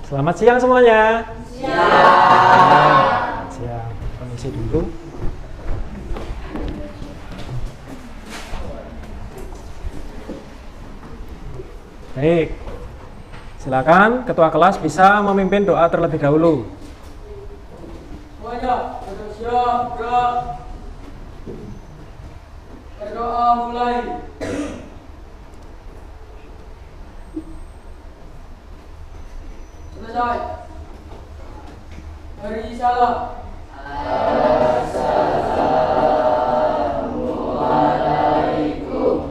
Selamat siang semuanya. Siang. Siang. Permisi dulu. Baik. Silakan ketua kelas bisa memimpin doa terlebih dahulu. Semuanya sudah siap, gerak. Berdoa mulai. Selesai. Beri salam. Assalamualaikum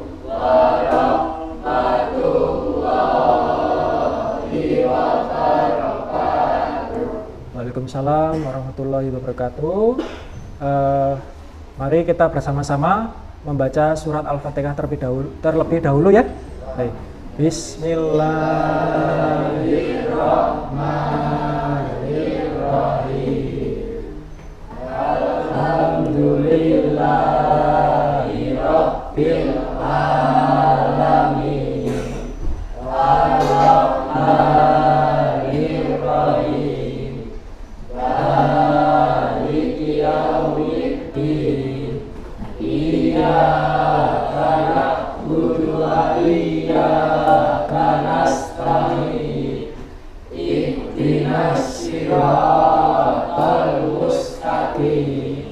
warahmatullahi wabarakatuh. Waalaikumsalam warahmatullahi wabarakatuh. Mari kita bersama-sama membaca surat Al-Fatihah terlebih dahulu ya. Baik. Bismillahirrahmanirrahim. Alhamdulillahirabbil alamin. Arrahmanirrahim. Maliki yaumiddin. Iyyaka na'budu wa iyyaka nasta'in. Ihdinas siratal mustaqim.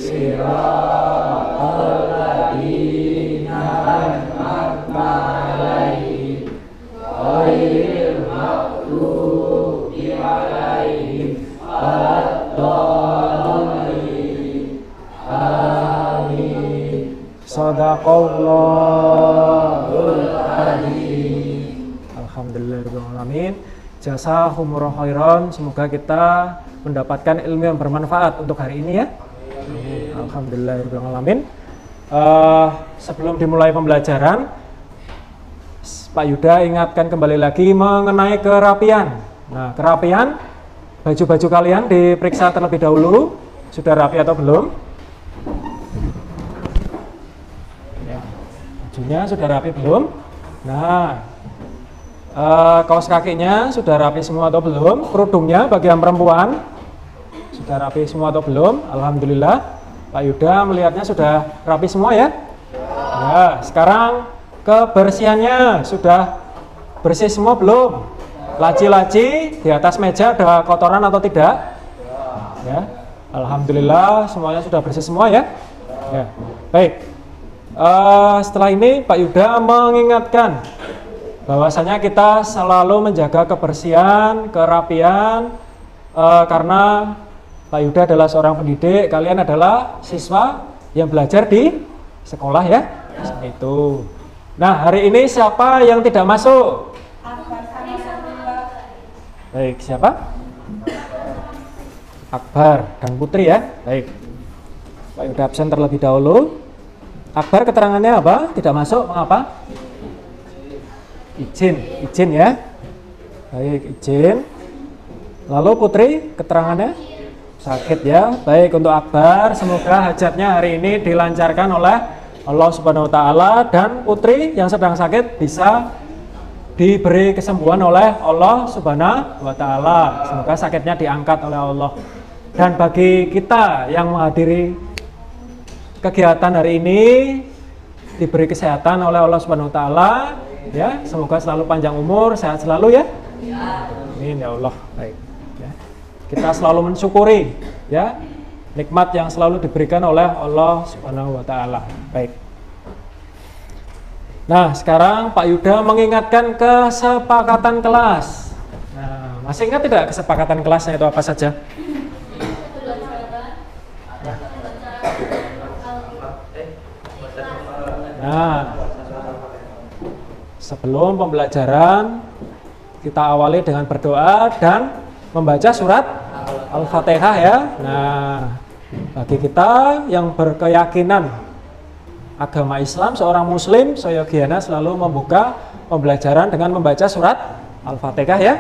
Siratal ladzina an'amta 'alaihim ghairil maghdubi 'alaihim waladdallin. Amin. Shadaqallahul adzim. Alhamdulillahirrahmanirrahim. Jazakumullahu khairan. Semoga kita mendapatkan ilmu yang bermanfaat untuk hari ini ya. Amin. Alhamdulillahirrahmanirrahim. Sebelum dimulai pembelajaran, Pak Yuda ingatkan kembali lagi mengenai kerapian. Nah, kerapian baju-baju kalian diperiksa terlebih dahulu. Sudah rapi atau belum? Bajunya sudah rapi belum? Nah, kaos kakinya sudah rapi semua atau belum? Kerudungnya bagi yang perempuan sudah rapi semua atau belum? Alhamdulillah, Pak Yuda melihatnya sudah rapi semua ya. Ya, sekarang kebersihannya sudah bersih semua belum? Laci-laci di atas meja ada kotoran atau tidak? Ya, Alhamdulillah semuanya sudah bersih semua ya. Ya, baik. Setelah ini Pak Yuda mengingatkan bahwasanya kita selalu menjaga kebersihan, kerapian, karena Pak Yuda adalah seorang pendidik, kalian adalah siswa yang belajar di sekolah ya. Itu. Nah, hari ini siapa yang tidak masuk? Baik, siapa? Akbar dan Putri ya. Baik. Pak Yuda absen terlebih dahulu. Akbar keterangannya apa? Tidak masuk, mengapa? Izin ya. Baik, izin. Lalu Putri keterangannya sakit ya. Baik, untuk Akbar semoga hajatnya hari ini dilancarkan oleh Allah Subhanahu wa taala, dan Putri yang sedang sakit bisa diberi kesembuhan oleh Allah Subhanahu wa taala. Semoga sakitnya diangkat oleh Allah. Dan bagi kita yang menghadiri kegiatan hari ini diberi kesehatan oleh Allah Subhanahu wa taala ya. Semoga selalu panjang umur, sehat selalu ya. Amin ya Allah. Baik. Ya. Kita selalu mensyukuri ya nikmat yang selalu diberikan oleh Allah Subhanahu wa taala. Baik. Nah, sekarang Pak Yuda mengingatkan kesepakatan kelas. Nah, masih ingat tidak kesepakatan kelasnya itu apa saja? Nah, sebelum pembelajaran kita awali dengan berdoa dan membaca surat Al-Fatihah ya. Nah, bagi kita yang berkeyakinan agama Islam, seorang muslim, seyogiana selalu membuka pembelajaran dengan membaca surat Al-Fatihah ya,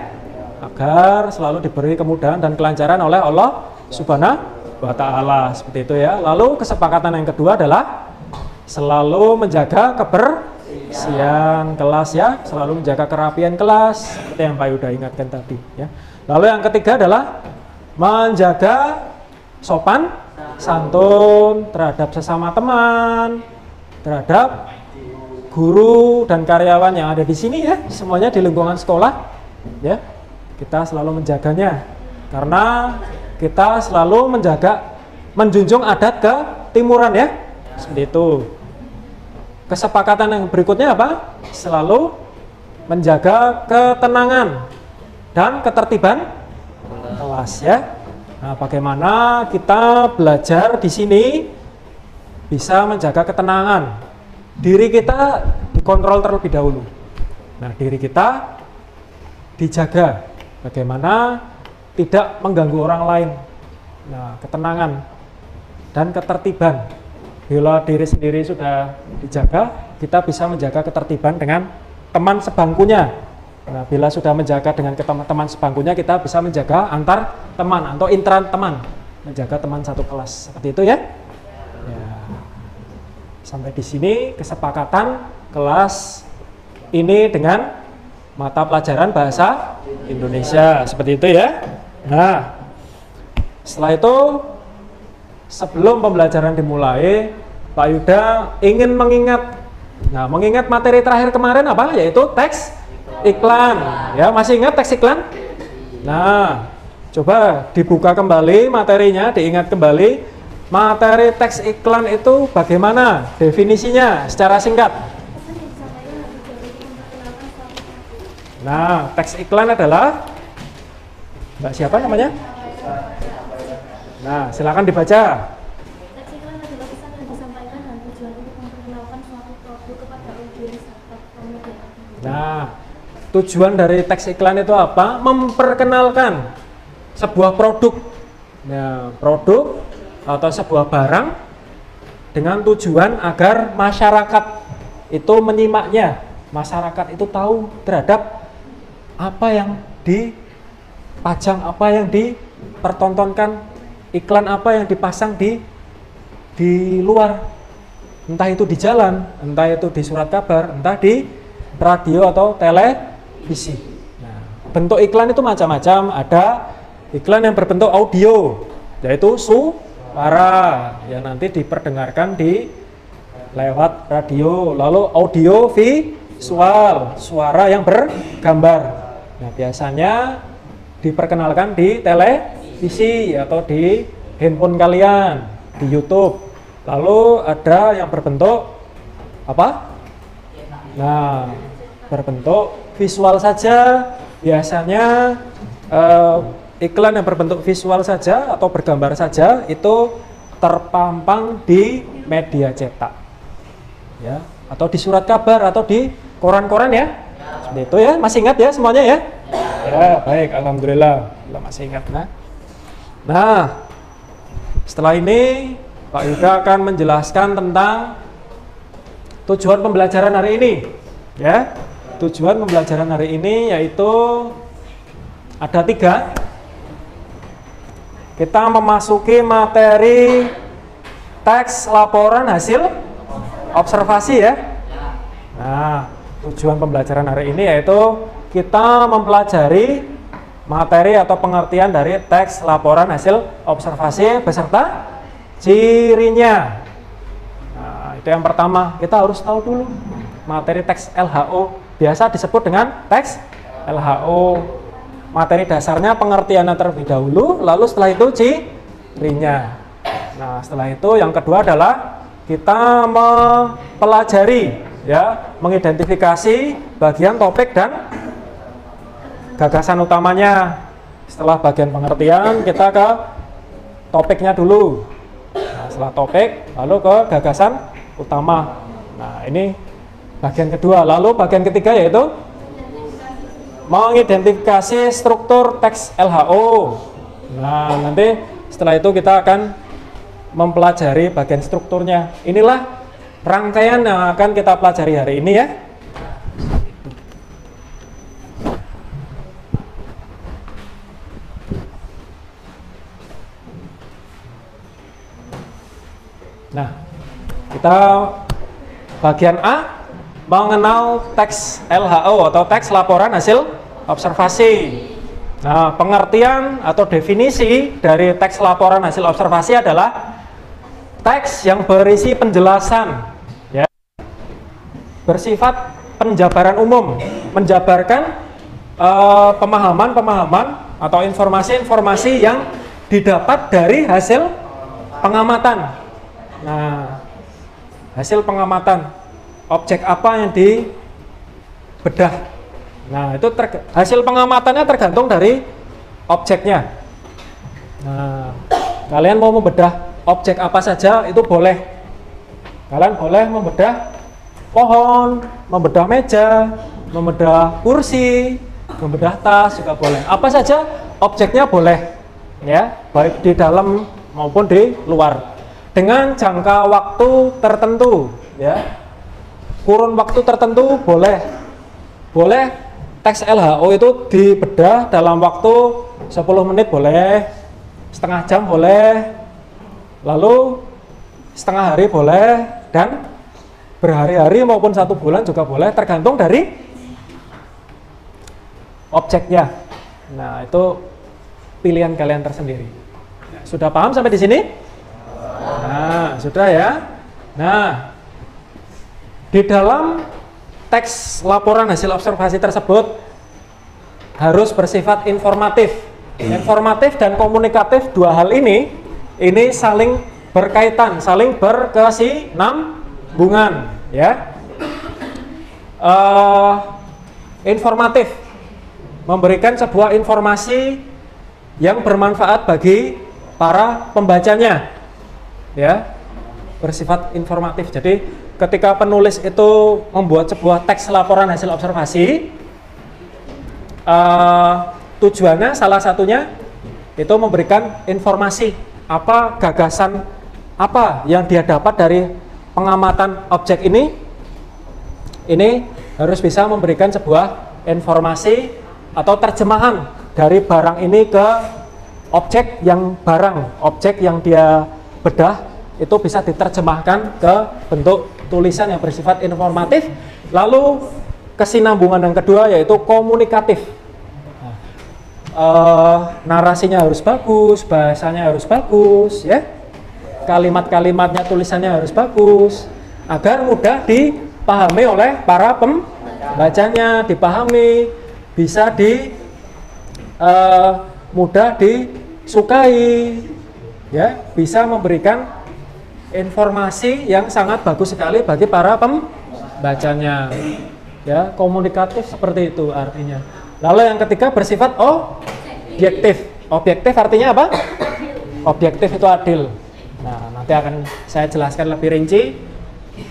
agar selalu diberi kemudahan dan kelancaran oleh Allah Subhanahu wa taala, seperti itu ya. Lalu kesepakatan yang kedua adalah selalu menjaga Siang kelas ya, selalu menjaga kerapian kelas seperti yang Pak Yuda ingatkan tadi ya. Lalu yang ketiga adalah menjaga sopan santun terhadap sesama teman, terhadap guru dan karyawan yang ada di sini ya, semuanya di lingkungan sekolah ya. Kita selalu menjaganya karena kita selalu menjunjung adat ketimuran ya. Seperti itu. Kesepakatan yang berikutnya apa? Selalu menjaga ketenangan dan ketertiban kelas ya. Nah, bagaimana kita belajar di sini bisa menjaga ketenangan. Diri kita dikontrol terlebih dahulu. Nah, diri kita dijaga. Bagaimana tidak mengganggu orang lain. Nah, ketenangan dan ketertiban. Bila diri sendiri sudah dijaga, kita bisa menjaga ketertiban dengan teman sebangkunya. Nah, bila sudah menjaga dengan teman sebangkunya, kita bisa menjaga antar teman atau intra teman, menjaga teman satu kelas. Seperti itu ya. Ya. Sampai di sini kesepakatan kelas ini dengan mata pelajaran bahasa Indonesia. Seperti itu ya. Nah, setelah itu sebelum pembelajaran dimulai, Pak Yuda ingin mengingat materi terakhir kemarin apa? Yaitu teks iklan. Ya, masih ingat teks iklan? Nah, coba dibuka kembali materinya, diingat kembali. Materi teks iklan itu bagaimana definisinya secara singkat? Nah, teks iklan adalah Mbak siapa namanya? Nah, silakan dibaca. Teks iklan adalah pesan yang disampaikan dan tujuan untuk memperkenalkan suatu produk kepada audiens atau pemedia. Nah, tujuan dari teks iklan itu apa? Memperkenalkan sebuah produk. Nah, produk atau sebuah barang dengan tujuan agar masyarakat itu menyimaknya. Masyarakat itu tahu terhadap apa yang dipajang, apa yang dipertontonkan, iklan apa yang dipasang di luar, entah itu di jalan, entah itu di surat kabar, entah di radio atau televisi. Nah, bentuk iklan itu macam-macam. Ada iklan yang berbentuk audio, yaitu suara yang nanti diperdengarkan di lewat radio. Lalu audio visual, suara yang bergambar. Nah, biasanya diperkenalkan di televisi atau di handphone kalian, di YouTube. Lalu ada yang berbentuk apa? Nah, berbentuk visual saja. Biasanya iklan yang berbentuk visual saja atau bergambar saja itu terpampang di media cetak, ya, atau di surat kabar atau di koran-koran ya. Seperti itu ya. Masih ingat ya semuanya ya? Ya, baik, alhamdulillah. Masih ingat. Nah, setelah ini Pak Yuda akan menjelaskan tentang tujuan pembelajaran hari ini. Ya, tujuan pembelajaran hari ini yaitu ada 3. Kita memasuki materi teks laporan hasil observasi ya. Nah, tujuan pembelajaran hari ini yaitu kita mempelajari materi atau pengertian dari teks laporan hasil observasi beserta cirinya. Nah, itu yang pertama, kita harus tahu dulu materi teks LHO, biasa disebut dengan teks LHO. Materi dasarnya pengertiannya terlebih dahulu, lalu setelah itu cirinya. Nah, setelah itu yang kedua adalah kita mempelajari ya, mengidentifikasi bagian topik dan gagasan utamanya. Setelah bagian pengertian, kita ke topiknya dulu. Nah, setelah topik, lalu ke gagasan utama. Nah, ini bagian kedua. Lalu bagian ketiga yaitu mengidentifikasi struktur teks LHO. Nah, nanti setelah itu kita akan mempelajari bagian strukturnya. Inilah rangkaian yang akan kita pelajari hari ini ya. Nah, kita bagian A mengenal teks LHO atau teks laporan hasil observasi. Nah, pengertian atau definisi dari teks laporan hasil observasi adalah teks yang berisi penjelasan, ya, bersifat penjabaran umum, menjabarkan pemahaman-pemahaman atau informasi-informasi yang didapat dari hasil pengamatan. Nah, hasil pengamatan objek apa yang dibedah. Nah, itu hasil pengamatannya tergantung dari objeknya. Nah, kalian mau membedah objek apa saja itu boleh. Kalian boleh membedah pohon, membedah meja, membedah kursi, membedah tas juga boleh. Apa saja objeknya boleh, ya, baik di dalam maupun di luar. Dengan jangka waktu tertentu, ya. Kurun waktu tertentu boleh. Boleh teks LHO itu dibedah dalam waktu 10 menit boleh, setengah jam boleh, lalu setengah hari boleh, dan berhari-hari maupun 1 bulan juga boleh, tergantung dari objeknya. Nah, itu pilihan kalian tersendiri. Sudah paham sampai di sini? Nah, sudah ya. Nah, di dalam teks laporan hasil observasi tersebut harus bersifat informatif. Informatif dan komunikatif, dua hal ini saling berkaitan, saling berkesinambungan, ya. Informatif memberikan sebuah informasi yang bermanfaat bagi para pembacanya, ya, bersifat informatif. Jadi ketika penulis itu membuat sebuah teks laporan hasil observasi, tujuannya salah satunya itu memberikan informasi apa gagasan apa yang dia dapat dari pengamatan objek ini harus bisa memberikan sebuah informasi atau terjemahan dari barang ini ke objek yang dia bedah, itu bisa diterjemahkan ke bentuk tulisan yang bersifat informatif. Lalu kesinambungan yang kedua yaitu komunikatif. Narasinya harus bagus, bahasanya harus bagus, ya, kalimat-kalimatnya, tulisannya harus bagus agar mudah dipahami oleh para pembacanya, dipahami, bisa mudah disukai, ya, bisa memberikan informasi yang sangat bagus sekali bagi para pembacanya, ya. Komunikatif seperti itu artinya. Lalu yang ketiga bersifat objektif. Objektif artinya apa? Objektif itu adil. Nah, nanti akan saya jelaskan lebih rinci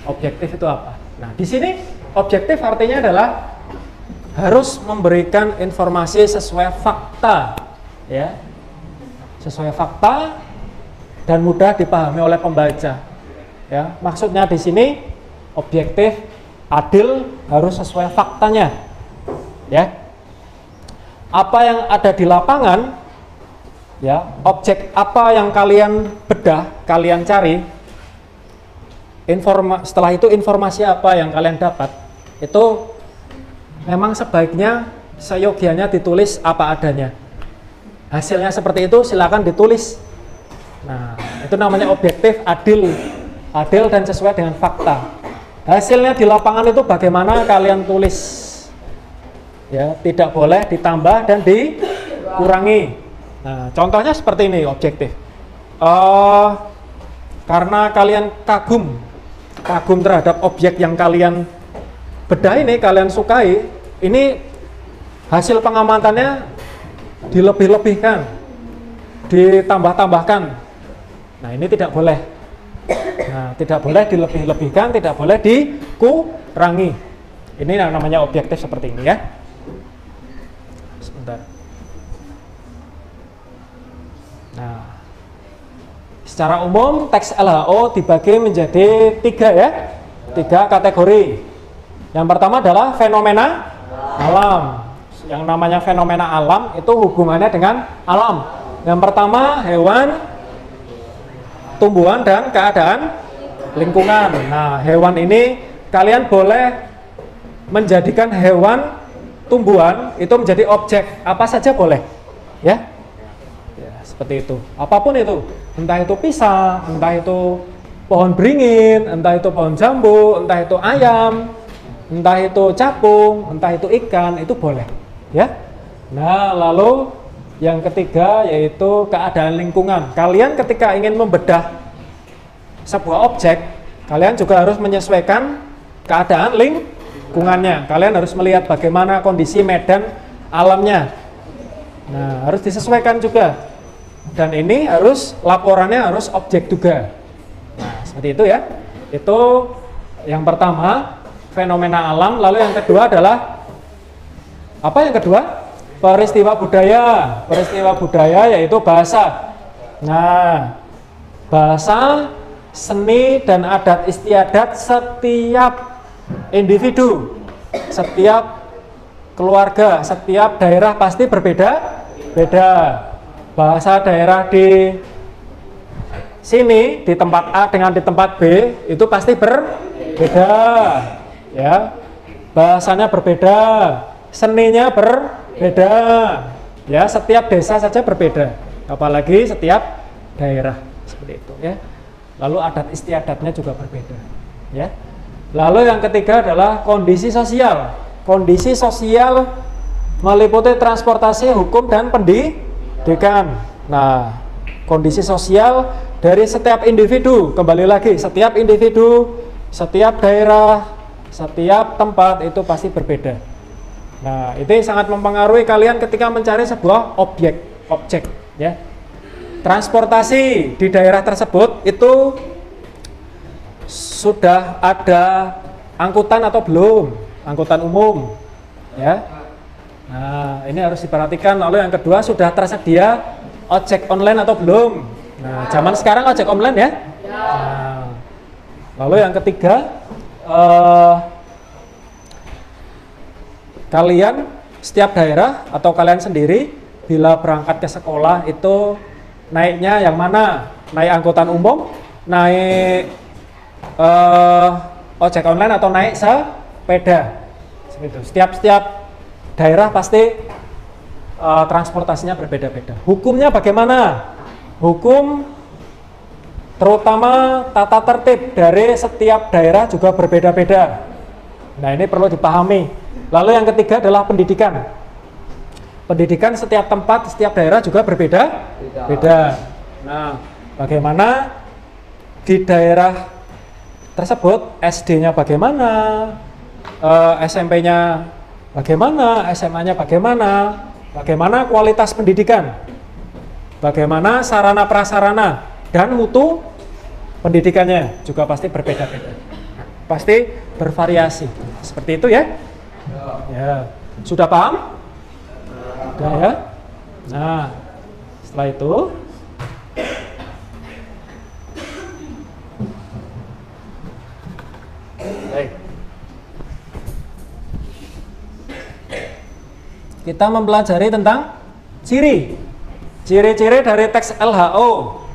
objektif itu apa. Nah, di sini objektif artinya adalah harus memberikan informasi sesuai fakta, ya, sesuai fakta dan mudah dipahami oleh pembaca, ya. Maksudnya di sini objektif, adil, harus sesuai faktanya, ya. Apa yang ada di lapangan, ya, objek apa yang kalian bedah, kalian cari, setelah itu informasi apa yang kalian dapat, itu memang sebaiknya seyogianya ditulis apa adanya. Hasilnya seperti itu silakan ditulis. Nah, itu namanya objektif, adil dan sesuai dengan fakta. Hasilnya di lapangan itu bagaimana kalian tulis, ya, tidak boleh ditambah dan dikurangi. Nah, contohnya seperti ini objektif. Karena kalian kagum terhadap objek yang kalian bedah ini, kalian sukai, ini hasil pengamatannya dilebih-lebihkan, ditambah-tambahkan. Nah, ini tidak boleh. Nah, tidak boleh dilebih-lebihkan, tidak boleh dikurangi. Ini yang namanya objektif seperti ini, ya. Sebentar. Nah, secara umum teks LHO dibagi menjadi 3, ya. 3 kategori. Yang pertama adalah fenomena alam. Yang namanya fenomena alam itu hubungannya dengan alam. Yang pertama hewan, tumbuhan, dan keadaan lingkungan. Nah, hewan ini kalian boleh menjadikan hewan, tumbuhan itu menjadi objek apa saja boleh, ya. Ya, seperti itu. Apapun itu, entah itu pisang, entah itu pohon beringin, entah itu pohon jambu, entah itu ayam, entah itu capung, entah itu ikan, itu boleh, ya. Nah, lalu yang ketiga yaitu keadaan lingkungan. Kalian ketika ingin membedah sebuah objek, kalian juga harus menyesuaikan keadaan lingkungannya. Kalian harus melihat bagaimana kondisi medan alamnya. Nah, harus disesuaikan juga. Dan ini harus laporannya harus objek juga. Nah, seperti itu ya. Itu yang pertama, fenomena alam. Lalu yang kedua adalah apa yang kedua? Peristiwa budaya. Peristiwa budaya yaitu bahasa. Nah, bahasa, seni dan adat istiadat setiap individu, setiap keluarga, setiap daerah pasti berbeda-beda. Bahasa daerah di sini di tempat A dengan di tempat B itu pasti berbeda, ya. Bahasanya berbeda, seninya berbeda, ya. Setiap desa saja berbeda, apalagi setiap daerah seperti itu, ya. Lalu adat istiadatnya juga berbeda, ya. Lalu yang ketiga adalah kondisi sosial. Kondisi sosial meliputi transportasi, hukum dan pendidikan. Nah, kondisi sosial dari setiap individu, kembali lagi, setiap individu, setiap daerah, setiap tempat itu pasti berbeda. Nah, itu sangat mempengaruhi kalian ketika mencari sebuah objek, ya. Transportasi di daerah tersebut itu sudah ada angkutan atau belum? Angkutan umum, ya. Nah, ini harus diperhatikan. Lalu yang kedua, sudah tersedia ojek online atau belum? Nah, zaman sekarang ojek online, ya. Nah, lalu yang ketiga, kalian setiap daerah atau kalian sendiri bila berangkat ke sekolah itu naiknya yang mana? Naik angkutan umum, naik ojek online atau naik sepeda? Setiap daerah pasti transportasinya berbeda-beda. Hukumnya bagaimana? Hukum terutama tata tertib dari setiap daerah juga berbeda-beda. Nah, ini perlu dipahami. Lalu yang ketiga adalah pendidikan. Pendidikan setiap tempat, setiap daerah juga berbeda-beda. Nah, bagaimana di daerah tersebut SD-nya bagaimana, SMP-nya bagaimana, SMA-nya bagaimana, bagaimana kualitas pendidikan, bagaimana sarana prasarana dan mutu pendidikannya juga pasti berbeda-beda, pasti bervariasi. Seperti itu, ya. Ya, sudah paham? Sudah, ya. Nah, setelah itu baik. Kita mempelajari tentang ciri-ciri dari teks LHO.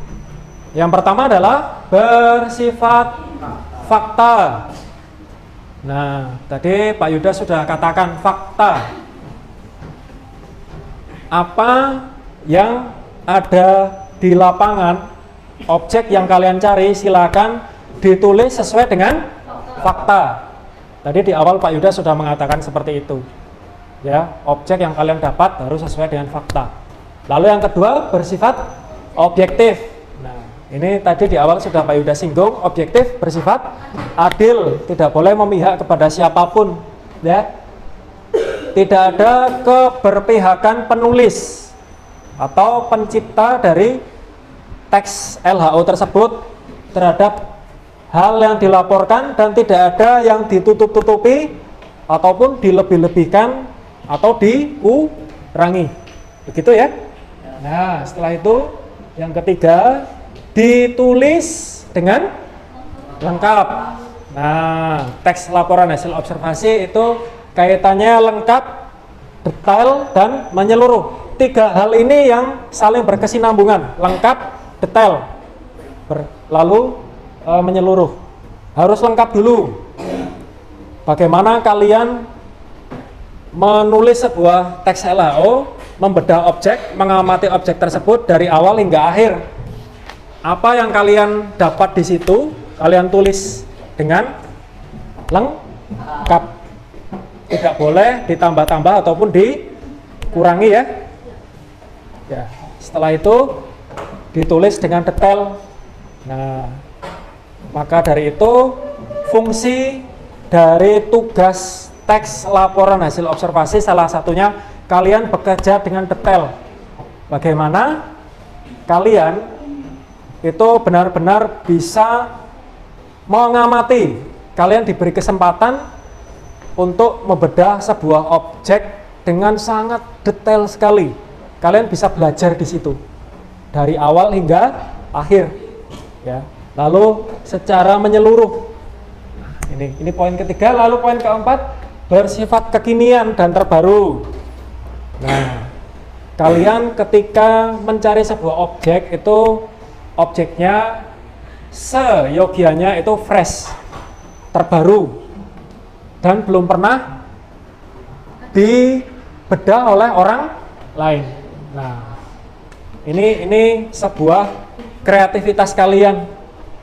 Yang pertama adalah bersifat fakta. Nah, tadi Pak Yuda sudah katakan fakta. Apa yang ada di lapangan, objek yang kalian cari, silakan ditulis sesuai dengan fakta. Tadi di awal Pak Yuda sudah mengatakan seperti itu. Ya, objek yang kalian dapat harus sesuai dengan fakta. Lalu yang kedua, bersifat objektif. Nah, ini tadi di awal sudah Pak Yuda singgung, objektif bersifat adil, tidak boleh memihak kepada siapapun, ya. Tidak ada keberpihakan penulis atau pencipta dari teks LHO tersebut terhadap hal yang dilaporkan, dan tidak ada yang ditutup-tutupi ataupun dilebih-lebihkan atau diurangi. Begitu, ya. Nah, setelah itu yang ketiga, ditulis dengan lengkap. Nah, teks laporan hasil observasi itu kaitannya lengkap, detail, dan menyeluruh. Tiga hal ini yang saling berkesinambungan, lengkap, detail, lalu menyeluruh. Harus lengkap dulu. bagaimana kalian menulis sebuah teks LHO, membedah objek, mengamati objek tersebut dari awal hingga akhir. Apa yang kalian dapat di situ, kalian tulis dengan lengkap. Tidak boleh ditambah-tambah ataupun dikurangi ya. Ya, setelah itu ditulis dengan detail. Nah, maka dari itu fungsi dari tugas teks laporan hasil observasi salah satunya kalian bekerja dengan detail. Bagaimana kalian itu benar-benar bisa mengamati, kalian diberi kesempatan untuk membedah sebuah objek dengan sangat detail sekali. Kalian bisa belajar di situ dari awal hingga akhir ya. Lalu secara menyeluruh. Ini poin ketiga. Lalu poin keempat, bersifat kekinian dan terbaru. Nah, kalian ketika mencari sebuah objek itu objeknya seyogianya itu fresh, terbaru, dan belum pernah dibedah oleh orang lain. Nah, ini sebuah kreativitas kalian.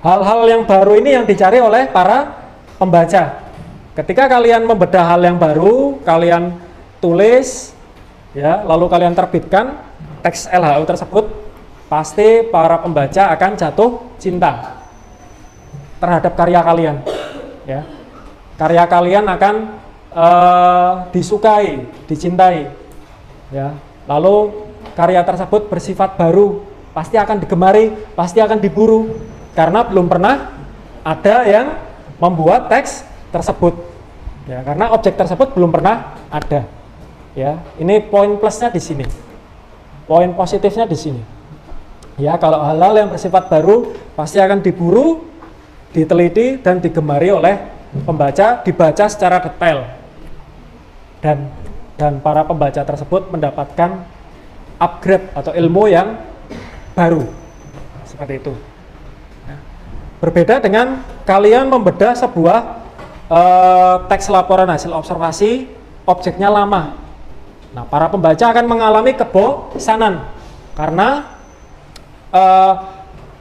Hal-hal yang baru ini yang dicari oleh para pembaca. Ketika kalian membedah hal yang baru, kalian tulis, ya, lalu kalian terbitkan teks LHO tersebut, pasti para pembaca akan jatuh cinta terhadap karya kalian. Ya, karya kalian akan disukai, dicintai. Ya, lalu karya tersebut bersifat baru, pasti akan digemari, pasti akan diburu, karena belum pernah ada yang membuat teks tersebut ya, karena objek tersebut belum pernah ada ya. Ini poin plusnya di sini, poin positifnya di sini ya. Kalau hal-hal yang bersifat baru pasti akan diburu, diteliti dan digemari oleh pembaca, dibaca secara detail, dan para pembaca tersebut mendapatkan upgrade atau ilmu yang baru seperti itu. Berbeda dengan kalian membedah sebuah teks laporan hasil observasi, objeknya lama. Nah, para pembaca akan mengalami kebosanan karena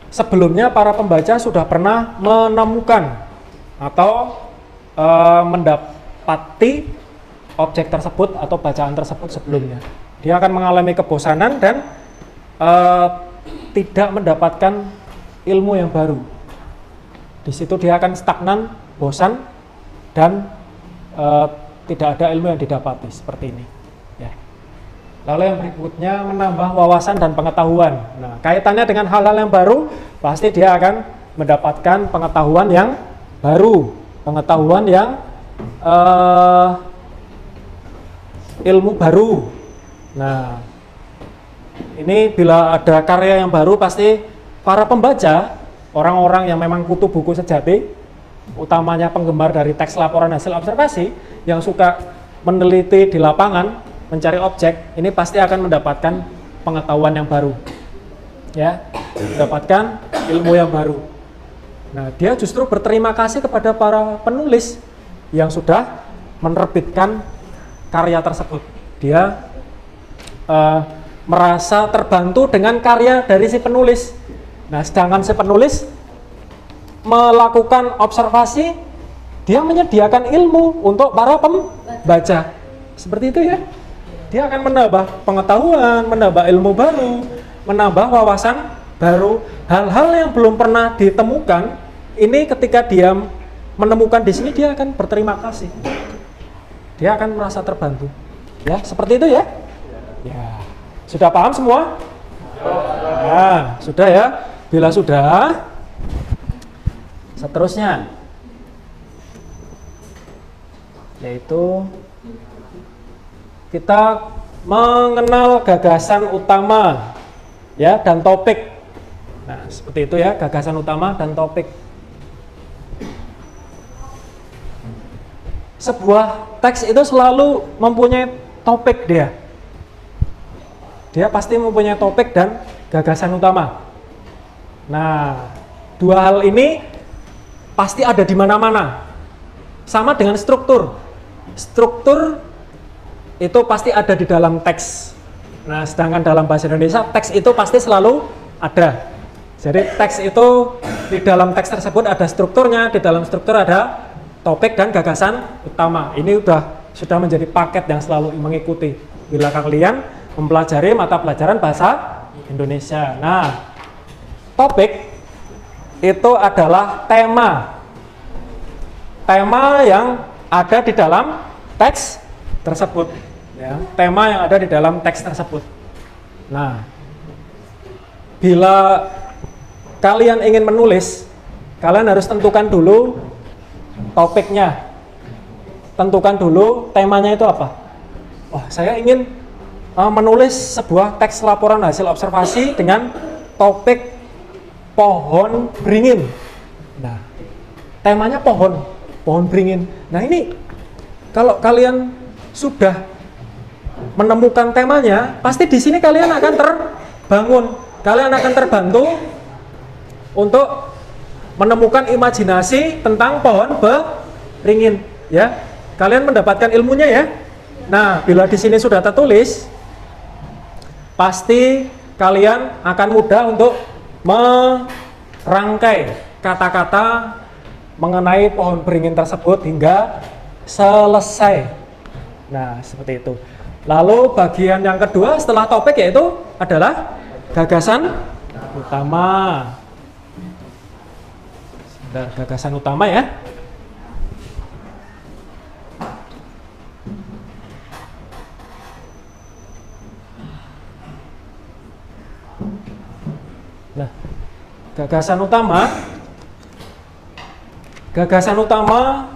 sebelumnya para pembaca sudah pernah menemukan atau mendapati objek tersebut atau bacaan tersebut sebelumnya. Dia akan mengalami kebosanan dan tidak mendapatkan ilmu yang baru. Di situ dia akan stagnan, bosan, dan tidak ada ilmu yang didapati seperti ini ya. Lalu yang berikutnya menambah wawasan dan pengetahuan. Nah, kaitannya dengan hal-hal yang baru, pasti dia akan mendapatkan pengetahuan yang baru, pengetahuan yang ilmu baru. Nah, ini bila ada karya yang baru, pasti para pembaca, orang-orang yang memang kutu buku sejati, utamanya penggemar dari teks laporan hasil observasi yang suka meneliti di lapangan, mencari objek, ini pasti akan mendapatkan pengetahuan yang baru ya, mendapatkan ilmu yang baru. Nah, dia justru berterima kasih kepada para penulis yang sudah menerbitkan karya tersebut. Dia merasa terbantu dengan karya dari si penulis. Nah, sedangkan si penulis melakukan observasi, dia menyediakan ilmu untuk para pembaca. Seperti itu ya. Dia akan menambah pengetahuan, menambah ilmu baru, menambah wawasan baru, hal-hal yang belum pernah ditemukan. Ini ketika dia menemukan di sini, dia akan berterima kasih. Dia akan merasa terbantu. Ya, seperti itu ya. Ya. Sudah paham semua? Nah, sudah ya. Bila sudah, seterusnya yaitu kita mengenal gagasan utama ya dan topik. Nah, seperti itu ya, gagasan utama dan topik. Sebuah teks itu selalu mempunyai topik dia. Dia pasti mempunyai topik dan gagasan utama. Nah, dua hal ini pasti ada di mana-mana. sama dengan struktur. Struktur itu pasti ada di dalam teks. Nah, sedangkan dalam bahasa Indonesia teks itu pasti selalu ada. Jadi teks itu di dalam teks tersebut ada strukturnya, di dalam struktur ada topik dan gagasan utama. Ini sudah menjadi paket yang selalu mengikuti bila kalian mempelajari mata pelajaran bahasa Indonesia. Nah, topik itu adalah tema yang ada di dalam teks tersebut, ya, tema yang ada di dalam teks tersebut. Nah, bila kalian ingin menulis, kalian harus tentukan dulu topiknya, tentukan dulu temanya itu apa. Oh, saya ingin menulis sebuah teks laporan hasil observasi dengan topik pohon beringin. Nah, temanya pohon beringin. Nah, ini kalau kalian sudah menemukan temanya, pasti di sini kalian akan terbangun, kalian akan terbantu untuk menemukan imajinasi tentang pohon beringin, ya. Kalian mendapatkan ilmunya, ya. Nah, bila di sini sudah tertulis, pasti kalian akan mudah untuk merangkai kata-kata mengenai pohon beringin tersebut hingga selesai. Nah, seperti itu. Lalu bagian yang kedua setelah topik yaitu adalah gagasan utama. Gagasan utama, ya. Nah, gagasan utama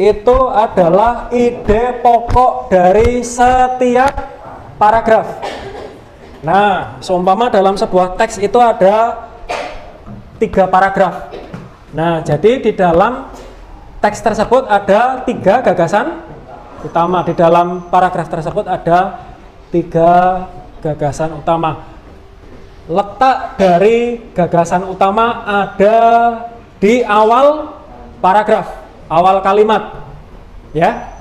itu adalah ide pokok dari setiap paragraf. Nah, seumpama dalam sebuah teks itu ada 3 paragraf. Nah, jadi di dalam teks tersebut ada 3 gagasan utama. Di dalam paragraf tersebut ada 3 gagasan utama. Letak dari gagasan utama ada di awal paragraf, awal kalimat, ya.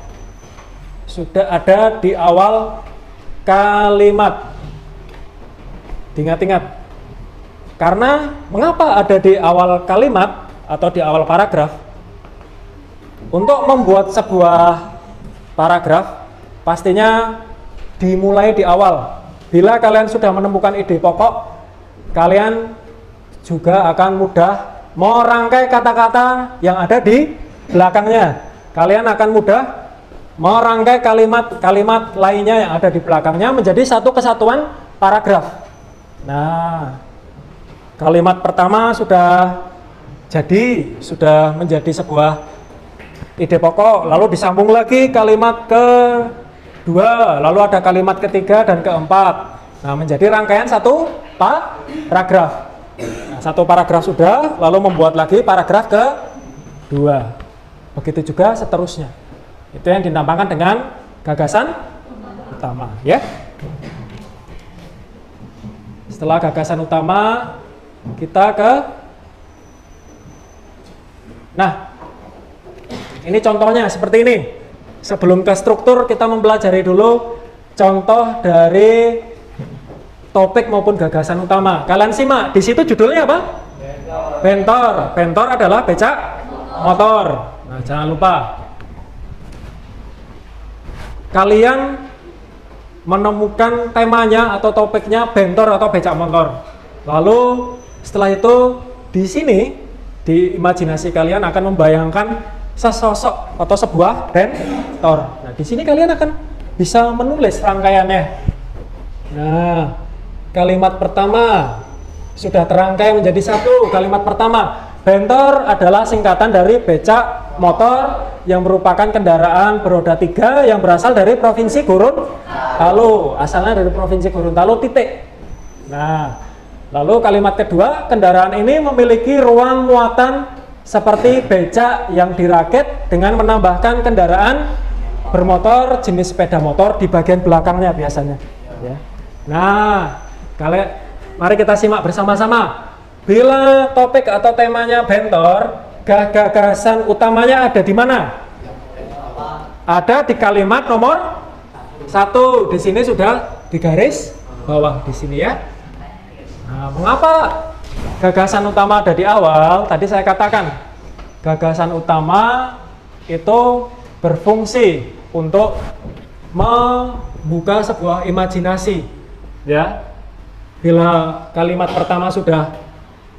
Sudah ada di awal kalimat. Diingat-ingat. Karena mengapa ada di awal kalimat atau di awal paragraf? Untuk membuat sebuah paragraf pastinya dimulai di awal. Bila kalian sudah menemukan ide pokok, kalian juga akan mudah merangkai kata-kata yang ada di belakangnya. Kalian akan mudah merangkai kalimat-kalimat lainnya yang ada di belakangnya menjadi satu kesatuan paragraf. Nah, kalimat pertama sudah menjadi sebuah ide pokok, lalu disambung lagi kalimat kedua, lalu ada kalimat ketiga dan keempat. Nah, menjadi rangkaian satu paragraf. Nah, satu paragraf sudah, lalu membuat lagi paragraf kedua. Begitu juga seterusnya. Itu yang dinamakan dengan gagasan utama, ya. Setelah gagasan utama, kita nah, ini contohnya seperti ini. Sebelum ke struktur, kita mempelajari dulu contoh dari topik maupun gagasan utama. Kalian simak, di situ judulnya apa? Bentor. Bentor adalah becak motor. Nah, jangan lupa. Kalian menemukan temanya atau topiknya bentor atau becak motor. Lalu setelah itu di sini di imajinasi kalian akan membayangkan sesosok atau sebuah bentor. Nah, di sini kalian akan bisa menulis rangkaiannya. Nah, kalimat pertama sudah terangkai menjadi satu. Kalimat pertama, bentor adalah singkatan dari becak motor yang merupakan kendaraan beroda 3 yang berasal dari Provinsi Gorontalo. Asalnya dari Provinsi Gorontalo, titik. Nah, lalu kalimat kedua, kendaraan ini memiliki ruang muatan seperti becak yang dirakit dengan menambahkan kendaraan bermotor jenis sepeda motor di bagian belakangnya biasanya. Ya. Nah, mari kita simak bersama-sama. Bila topik atau temanya bentor, gagasan utamanya ada di mana? ada di kalimat nomor 1. Di sini sudah digaris bawah di sini ya. Nah, mengapa gagasan utama ada di awal? Tadi saya katakan gagasan utama itu berfungsi untuk membuka sebuah imajinasi ya. Bila kalimat pertama sudah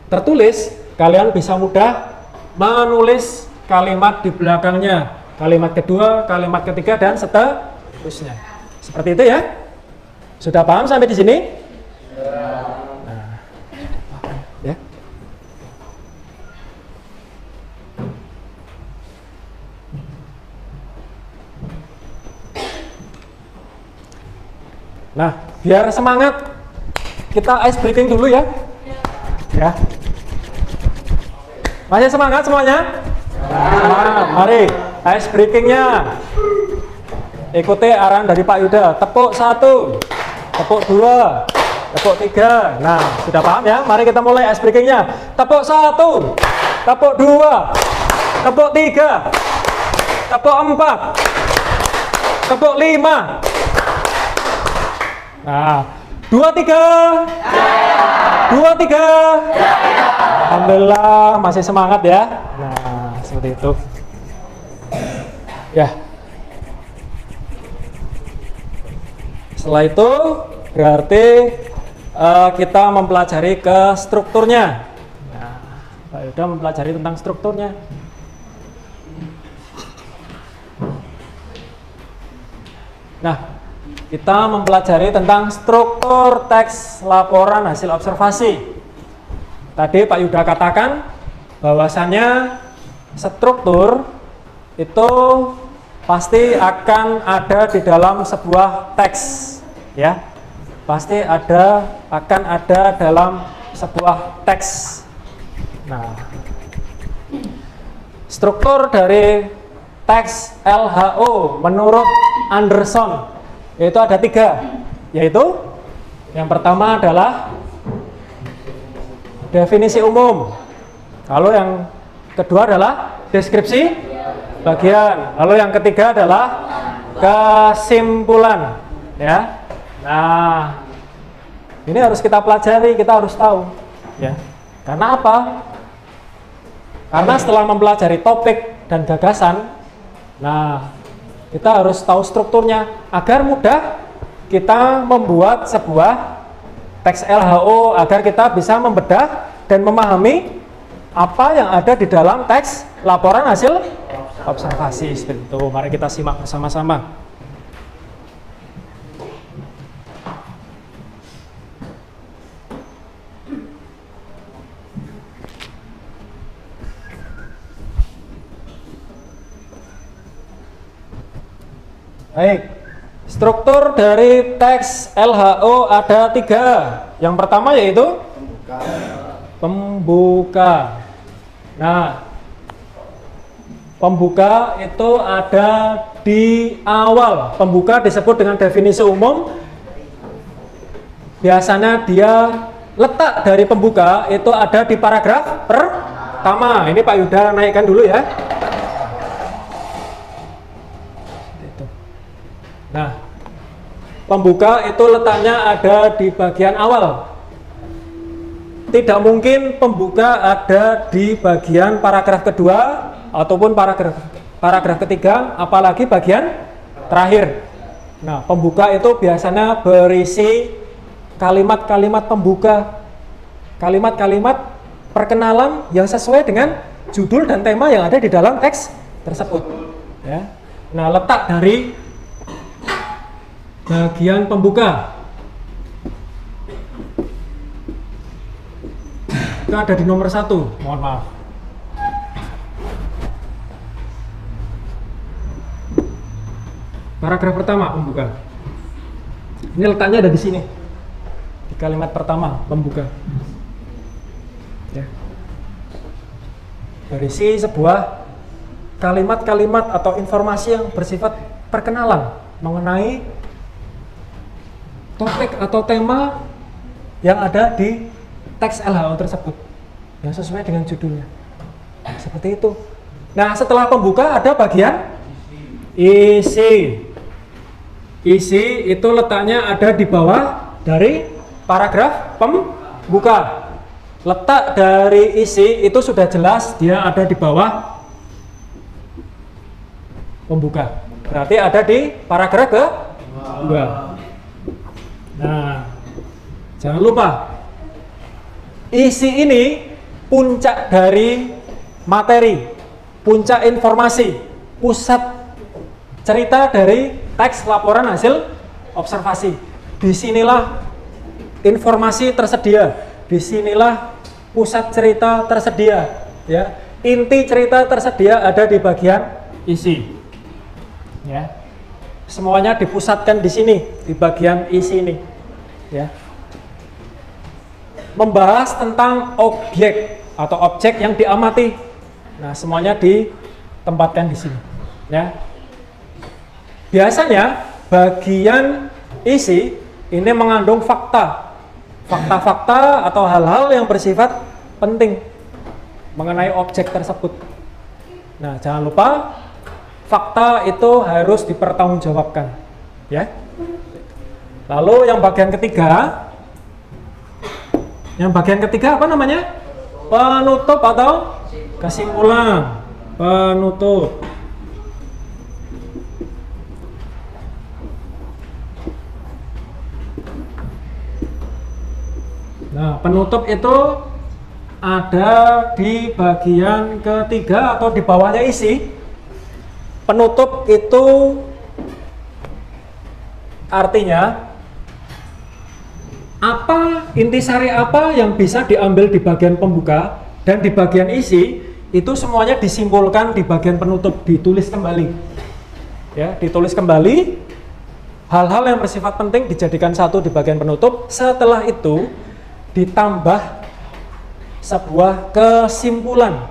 tertulis, kalian bisa mudah menulis kalimat di belakangnya, kalimat kedua, kalimat ketiga, dan seterusnya. Seperti itu ya. Sudah paham sampai di sini? Nah, ya. Nah, biar semangat, kita ice breaking dulu ya. Ya. Masih semangat semuanya? Nah, mari ice breakingnya. Ikuti arahan dari Pak Yuda. Tepuk 1, tepuk 2, tepuk 3. Nah, sudah paham ya? Mari kita mulai ice breakingnya. Tepuk 1, tepuk 2, tepuk 3, tepuk 4, tepuk 5. Nah, 2, 3. 2, 3. Alhamdulillah masih semangat ya. Nah, seperti itu. Ya. Setelah itu berarti kita mempelajari ke strukturnya. Nah, Pak Yuda mempelajari tentang strukturnya. Nah, kita mempelajari tentang struktur teks laporan hasil observasi. Tadi Pak Yuda katakan bahwasannya struktur itu pasti akan ada di dalam sebuah teks, ya. Pasti akan ada dalam sebuah teks. Nah, struktur dari teks LHO menurut Anderson yaitu ada 3, yaitu yang pertama adalah definisi umum, lalu yang kedua adalah deskripsi bagian, lalu yang ketiga adalah kesimpulan ya. Nah, ini harus kita pelajari, kita harus tahu ya. Karena apa? Karena setelah mempelajari topik dan gagasan, nah kita harus tahu strukturnya agar mudah kita membuat sebuah teks LHO, agar kita bisa membedah dan memahami apa yang ada di dalam teks laporan hasil observasi. Seperti itu. Mari kita simak bersama-sama. Baik, struktur dari teks LHO ada 3. Yang pertama yaitu pembuka. Nah, pembuka itu ada di awal. Pembuka disebut dengan definisi umum. Biasanya dia letak dari pembuka itu ada di paragraf pertama. Ini Pak Yuda naikkan dulu ya. Nah, pembuka itu letaknya ada di bagian awal. Tidak mungkin pembuka ada di bagian paragraf kedua ataupun paragraf ketiga, apalagi bagian terakhir. Nah, pembuka itu biasanya berisi kalimat-kalimat pembuka, kalimat-kalimat perkenalan yang sesuai dengan judul dan tema yang ada di dalam teks tersebut. Ya. Nah, letak dari bagian pembuka itu ada di nomor 1. Mohon maaf. Paragraf pertama pembuka. Ini letaknya ada di sini. Di kalimat pertama pembuka. Ya. Berisi sebuah kalimat-kalimat atau informasi yang bersifat perkenalan mengenai topik atau tema yang ada di teks LHO tersebut yang sesuai dengan judulnya. Seperti itu. Nah, setelah pembuka ada bagian isi. Isi itu letaknya ada di bawah dari paragraf pembuka. Letak dari isi itu sudah jelas, dia ada di bawah pembuka. Berarti ada di paragraf kedua. Nah, jangan lupa isi ini puncak dari materi, puncak informasi, pusat cerita dari teks laporan hasil observasi. Disinilah informasi tersedia, disinilah pusat cerita tersedia, ya. Inti cerita tersedia ada di bagian isi, ya. Semuanya dipusatkan di sini, di bagian isi ini, ya. Membahas tentang objek atau objek yang diamati. Nah, semuanya ditempatkan di sini, ya. Biasanya bagian isi ini mengandung fakta, fakta-fakta atau hal-hal yang bersifat penting mengenai objek tersebut. Nah, jangan lupa fakta itu harus dipertanggungjawabkan, ya. Lalu yang bagian ketiga apa namanya? Penutup atau kesimpulan. Penutup. Nah, penutup itu ada di bagian ketiga atau di bawahnya isi. Penutup itu artinya apa, intisari apa yang bisa diambil di bagian pembuka dan di bagian isi itu semuanya disimpulkan di bagian penutup, ditulis kembali. Ya, ditulis kembali. Hal-hal yang bersifat penting dijadikan satu di bagian penutup. Setelah itu ditambah sebuah kesimpulan.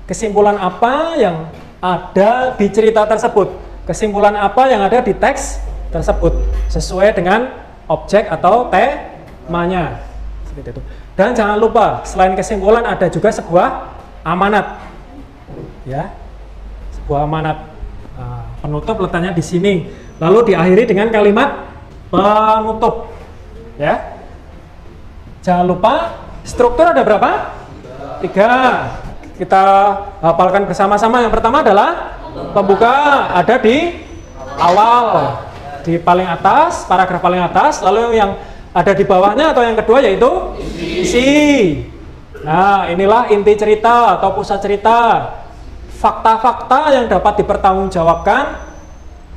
Kesimpulan apa yang ada di cerita tersebut, kesimpulan apa yang ada di teks tersebut sesuai dengan objek atau temanya, seperti itu. Dan jangan lupa selain kesimpulan ada juga sebuah amanat, ya, sebuah amanat. Nah, penutup letaknya di sini, lalu diakhiri dengan kalimat penutup, ya. Jangan lupa struktur ada berapa? 3. Kita hafalkan bersama-sama. Yang pertama adalah pembuka, ada di awal, di paling atas, paragraf paling atas. Lalu yang ada di bawahnya atau yang kedua yaitu isi. Nah, inilah inti cerita atau pusat cerita. Fakta-fakta yang dapat dipertanggungjawabkan,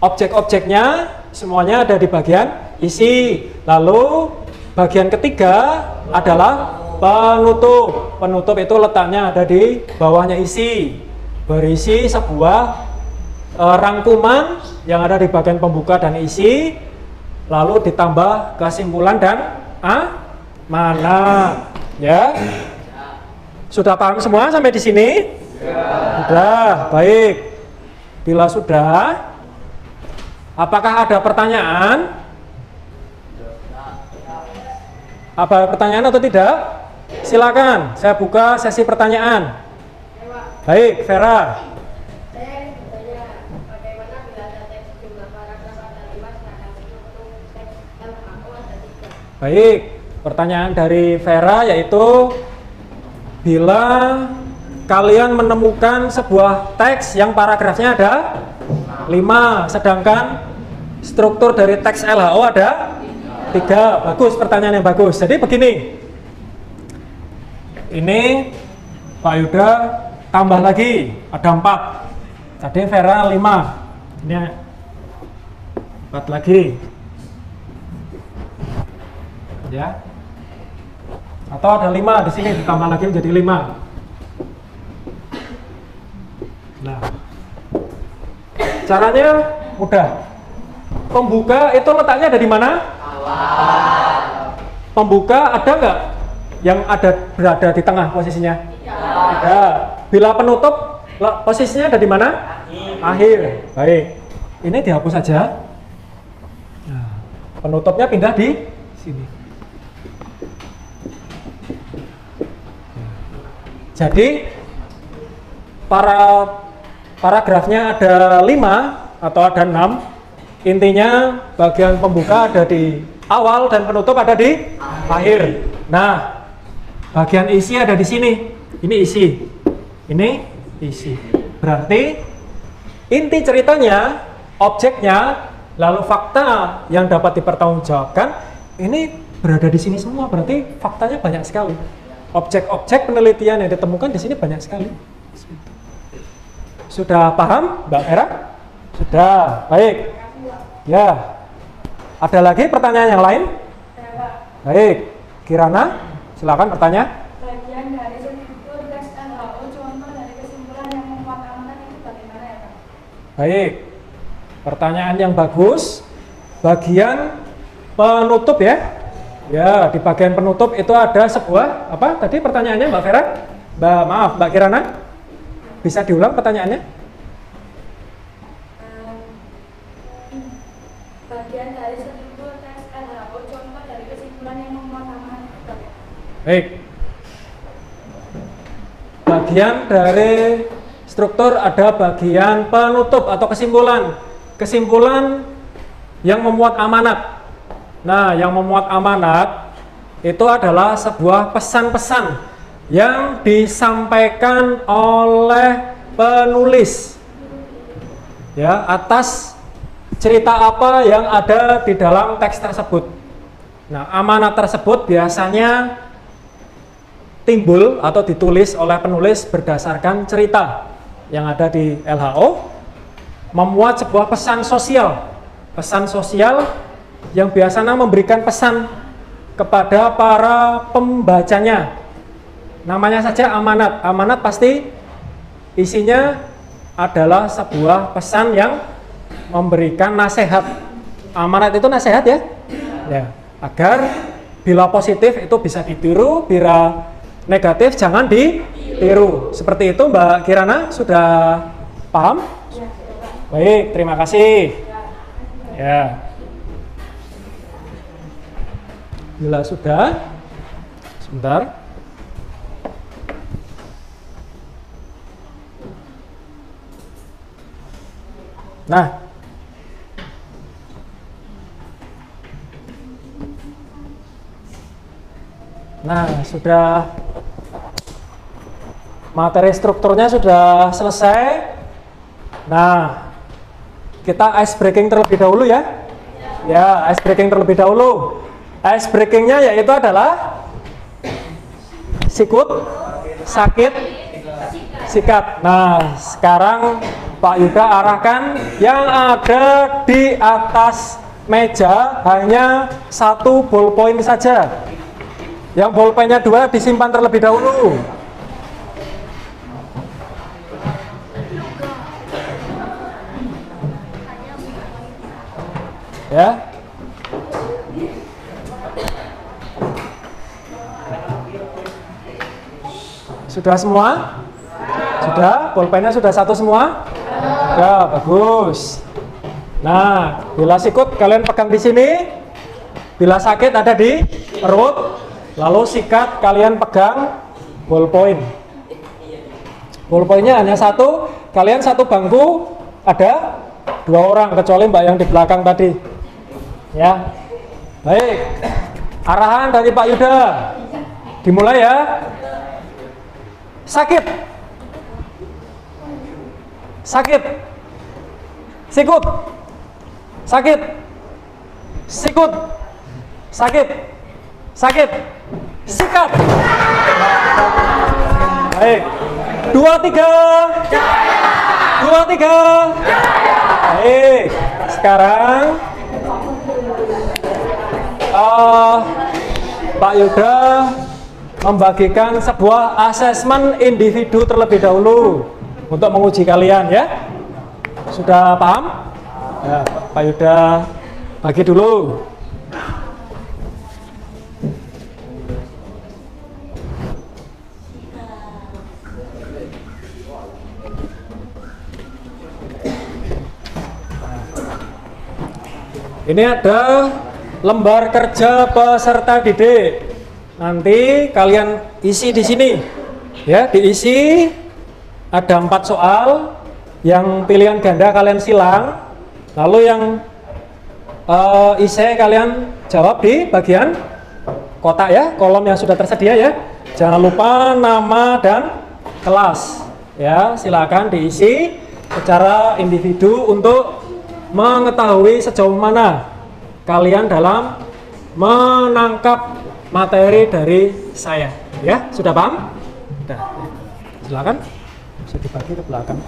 objek-objeknya semuanya ada di bagian isi. Lalu bagian ketiga adalah penutup. Penutup itu letaknya ada di bawahnya isi, berisi sebuah rangkuman yang ada di bagian pembuka dan isi, lalu ditambah kesimpulan dan amanat. Ya, sudah paham semua sampai di sini? Sudah, baik. Bila sudah, apakah ada pertanyaan? Apa pertanyaan atau tidak? Silakan, saya buka sesi pertanyaan. Baik, Vera. Saya ingin bertanya, bagaimana bila ada teks jumlah paragraf ada 5 sedangkan struktur teks LHO ada 3? Baik, pertanyaan dari Vera yaitu bila kalian menemukan sebuah teks yang paragrafnya ada 5 sedangkan struktur dari teks LHO ada 3. Bagus, pertanyaan yang bagus. Jadi begini, ini Pak Yuda tambah lagi, ada 4. Tadi Vera 5, ini 4 lagi, ya. Atau ada 5 di sini, ditambah lagi menjadi 5. Nah, caranya mudah. Pembuka itu letaknya ada di mana? Pembuka ada nggak yang berada di tengah posisinya? Ada. Bila penutup posisinya ada di mana? Akhir. Baik. Ini dihapus saja. Nah, penutupnya pindah di sini. Jadi paragrafnya ada 5, atau ada 6. Intinya bagian pembuka ada di awal dan penutup ada di akhir. Nah, bagian isi ada di sini. Ini isi. Ini isi. Berarti inti ceritanya, objeknya, lalu fakta yang dapat dipertanggungjawabkan ini berada di sini semua. Berarti faktanya banyak sekali. Objek-objek penelitian yang ditemukan di sini banyak sekali. Sudah paham, Mbak Vera? Sudah. Baik. Ya. Ada lagi pertanyaan yang lain? Baik. Kirana, silakan bertanya. Bagian dari struktur tes LHO, contoh dari kesimpulan yang memuat amanat itu bagaimana ya Pak? Baik. Pertanyaan yang bagus. Bagian penutup ya. Ya, di bagian penutup itu ada sebuah apa tadi pertanyaannya Mbak Vera? Mbak Kirana. Bisa diulang pertanyaannya? Bagian dari struktur tes LHO, contoh dari kesimpulan yang memuat amanat itu bagaimana? Baik. Bagian dari struktur ada bagian penutup atau kesimpulan. Kesimpulan yang memuat amanat. Nah, yang memuat amanat itu adalah sebuah pesan-pesan yang disampaikan oleh penulis ya atas cerita apa yang ada di dalam teks tersebut. Nah, amanat tersebut biasanya timbul atau ditulis oleh penulis berdasarkan cerita yang ada di LHO, memuat sebuah pesan sosial yang biasanya memberikan pesan kepada para pembacanya. Namanya saja amanat. Amanat pasti isinya adalah sebuah pesan yang memberikan nasihat. Amanat itu nasihat ya? Ya, agar bila positif itu bisa ditiru, bila negatif jangan ditiru. Seperti itu Mbak Kirana, sudah paham? Baik, terima kasih. Ya. Bila sudah, sebentar. Nah, sudah materi strukturnya sudah selesai. Nah, kita ice breaking terlebih dahulu ya. Ya, ice breaking terlebih dahulu. Ice breakingnya yaitu adalah sikut, sakit, sikat. Nah, sekarang Pak Yuda arahkan yang ada di atas meja hanya 1 ballpoint saja. Yang ballpointnya 2 disimpan terlebih dahulu. Ya. Sudah semua? Sudah? Pulpennya sudah 1 semua? Sudah, bagus. Nah, bila sikut kalian pegang di sini. Bila sakit ada di perut. Lalu sikat kalian pegang ballpoint. Ballpointnya hanya 1. Kalian 1 bangku ada 2 orang kecuali Mbak yang di belakang tadi. Ya. Baik. Arahan dari Pak Yuda. Dimulai ya. Sakit. Sakit. Sikut. Sakit. Sikut. Sakit. Sakit. Sikat. Baik. 2, 3. 2, 3. Baik. Sekarang Pak Yuda membagikan sebuah asesmen individu terlebih dahulu untuk menguji kalian ya. Sudah paham? Ya, Pak Yuda bagi dulu. Ini ada lembar kerja peserta didik. Nanti kalian isi di sini. Ya, diisi ada 4 soal yang pilihan ganda kalian silang. Lalu yang IC kalian jawab di bagian kotak ya, kolom yang sudah tersedia ya. Jangan lupa nama dan kelas ya, silakan diisi secara individu untuk mengetahui sejauh mana kalian dalam menangkap materi dari saya ya. Sudah paham? Sudah. Silakan bisa dibagi ke belakang.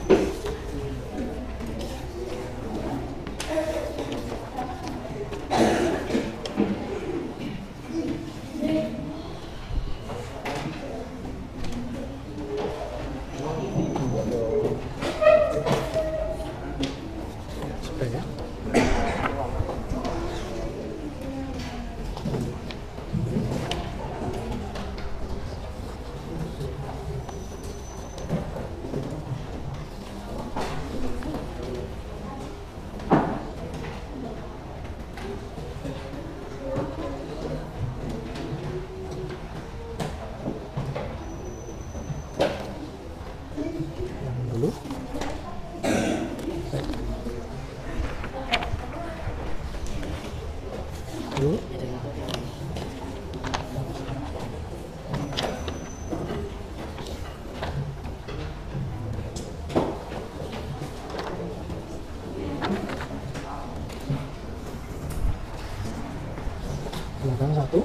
Belakang satu.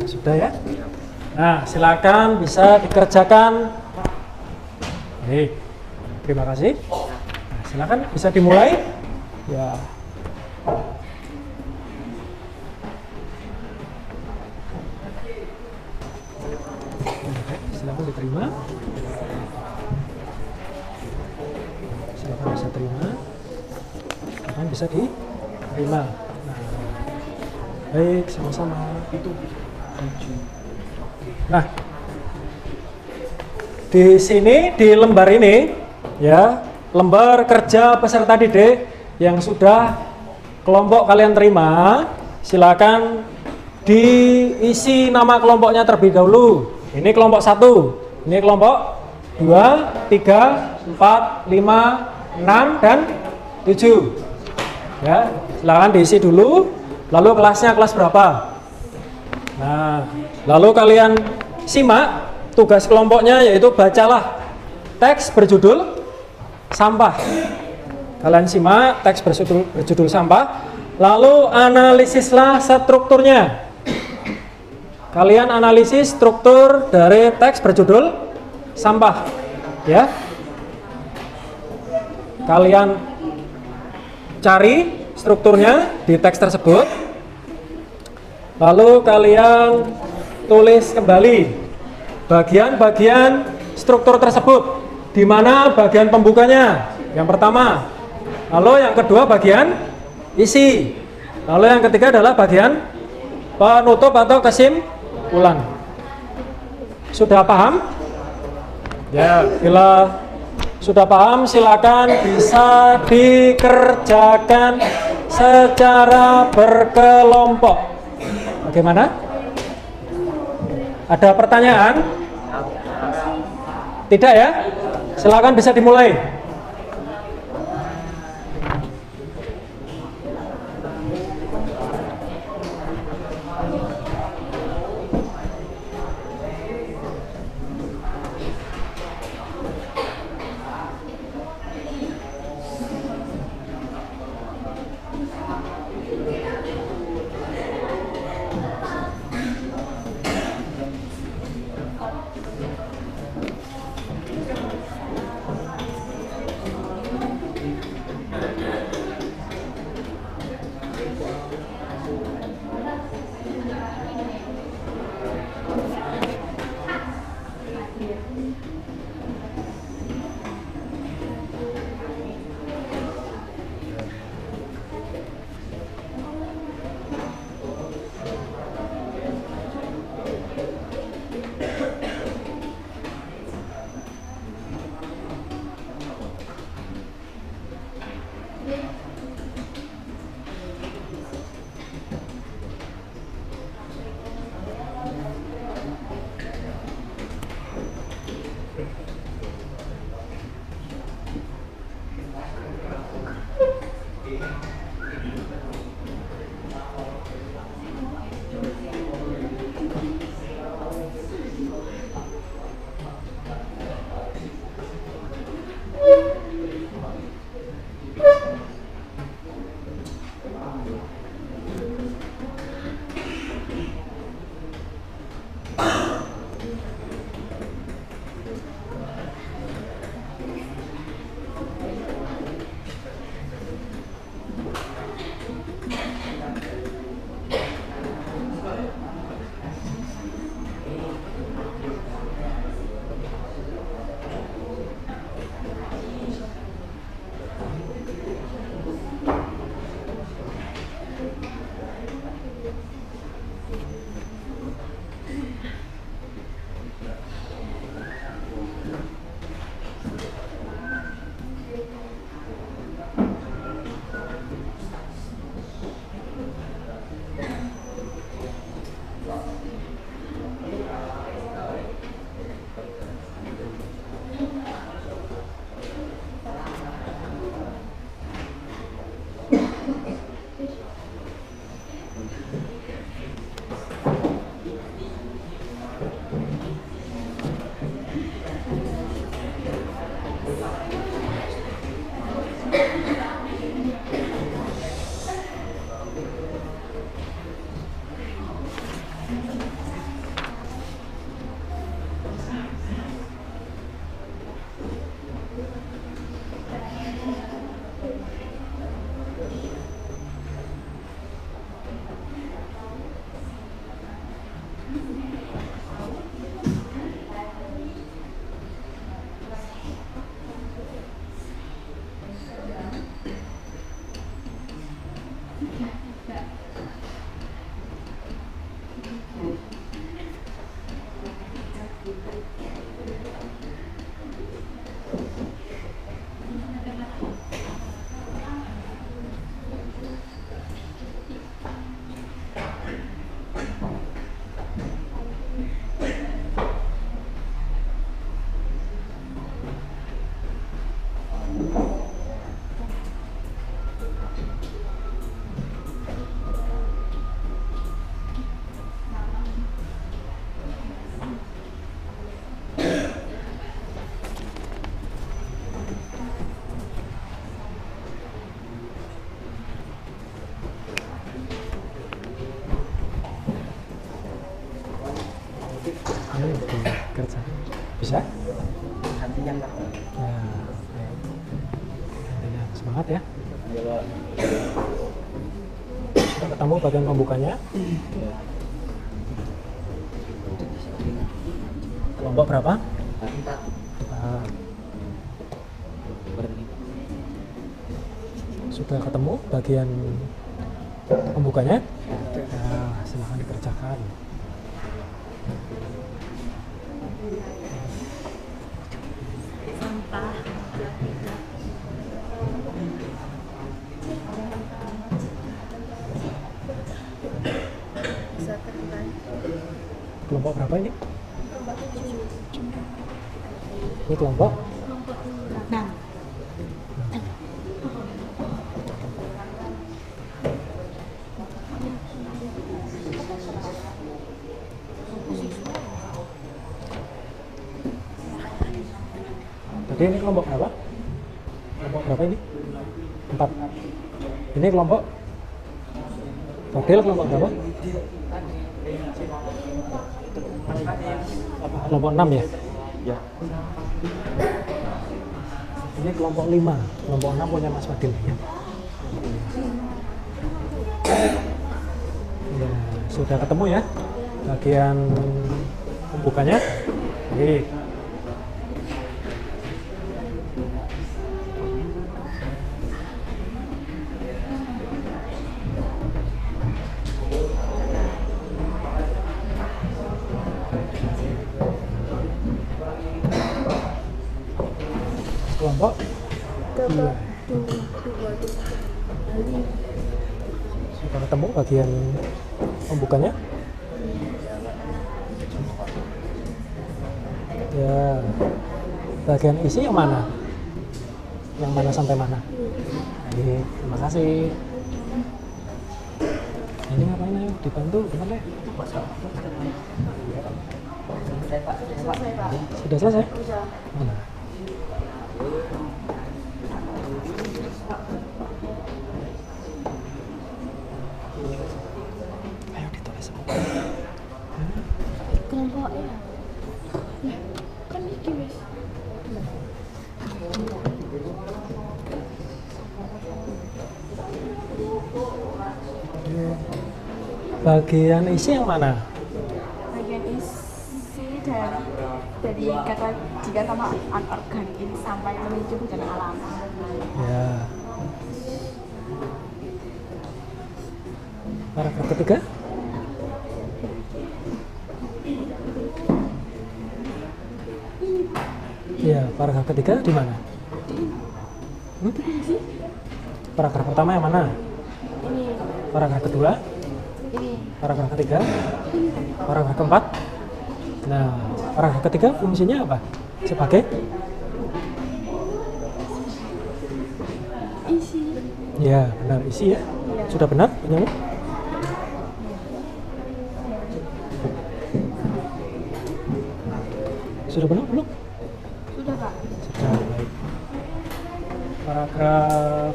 Sudah ya. Nah, silakan bisa dikerjakan. Baik, terima kasih. Nah, silakan bisa dimulai. Ya. Silakan diterima. Silakan bisa terima. Silakan bisa diterima. Nah, baik, sama-sama. Nah, di sini di lembar ini ya, lembar kerja peserta didik yang sudah kelompok kalian terima, silakan diisi nama kelompoknya terlebih dahulu. Ini kelompok 1, ini kelompok 2, 3, 4, 5, 6 dan 7. Ya, silakan diisi dulu. Lalu kelasnya kelas berapa? Nah, lalu kalian simak tugas kelompoknya, yaitu bacalah teks berjudul sampah. Kalian simak teks berjudul sampah, lalu analisislah strukturnya. Kalian analisis struktur dari teks berjudul sampah, ya. Kalian cari strukturnya di teks tersebut, lalu kalian tulis kembali bagian-bagian struktur tersebut, di mana bagian pembukanya yang pertama, lalu yang kedua bagian isi, lalu yang ketiga adalah bagian penutup atau kesimpulan. Sudah paham? Ya, bila sudah paham, silakan bisa dikerjakan secara berkelompok. Bagaimana? Ada pertanyaan? Tidak ya? Silakan bisa dimulai. Kerja bisa? Gantian Pak. Ya, ya. Semangat ya. Kita ketemu bagian pembukanya. Kelompok berapa? 4. Ah, sudah ketemu bagian pembukanya? Ya, silahkan dikerjakan. Sampah. Bisa terbang. Kelompok berapa ini? Kelompok 7. Ini kelompok Kelompok 6. Jadi ini kelompok berapa? Kelompok berapa ini? 4. Ini kelompok Fadil kelompok berapa? Kelompok 6 ya? Ya. Ini kelompok 5. Kelompok 6 punya Mas Fadil ya. Ya, sudah ketemu ya bagian pembukanya. Oke. Kelompok Kelompok 2. sudah ketemu bagian pembukanya. Ya, bagian isi yang mana? Yang mana sampai mana? Baik, terima kasih. Ini ngapain ayo? Dibantu, gimana? Selesai Pak. Sudah selesai? Mana? Ayo ditulis semua. Kelompoknya. Lah, kan iki wis. Bagian isi yang mana? Bagian isi dari kata jika sama anorganik ini sampai menuju bencana alam. Ya. Paragraf ketiga? Ya, paragraf ketiga di mana? Paragraf pertama yang mana? Ini, Paragraf kedua? ini. Paragraf ketiga? Paragraf keempat? Nah, paragraf ketiga fungsinya apa? Sebagai? Isi. Ya, benar, isi ya. Sudah benar penyanyi? Sudah benar belum? Sudah, Pak. Sudah, baik. Paragraf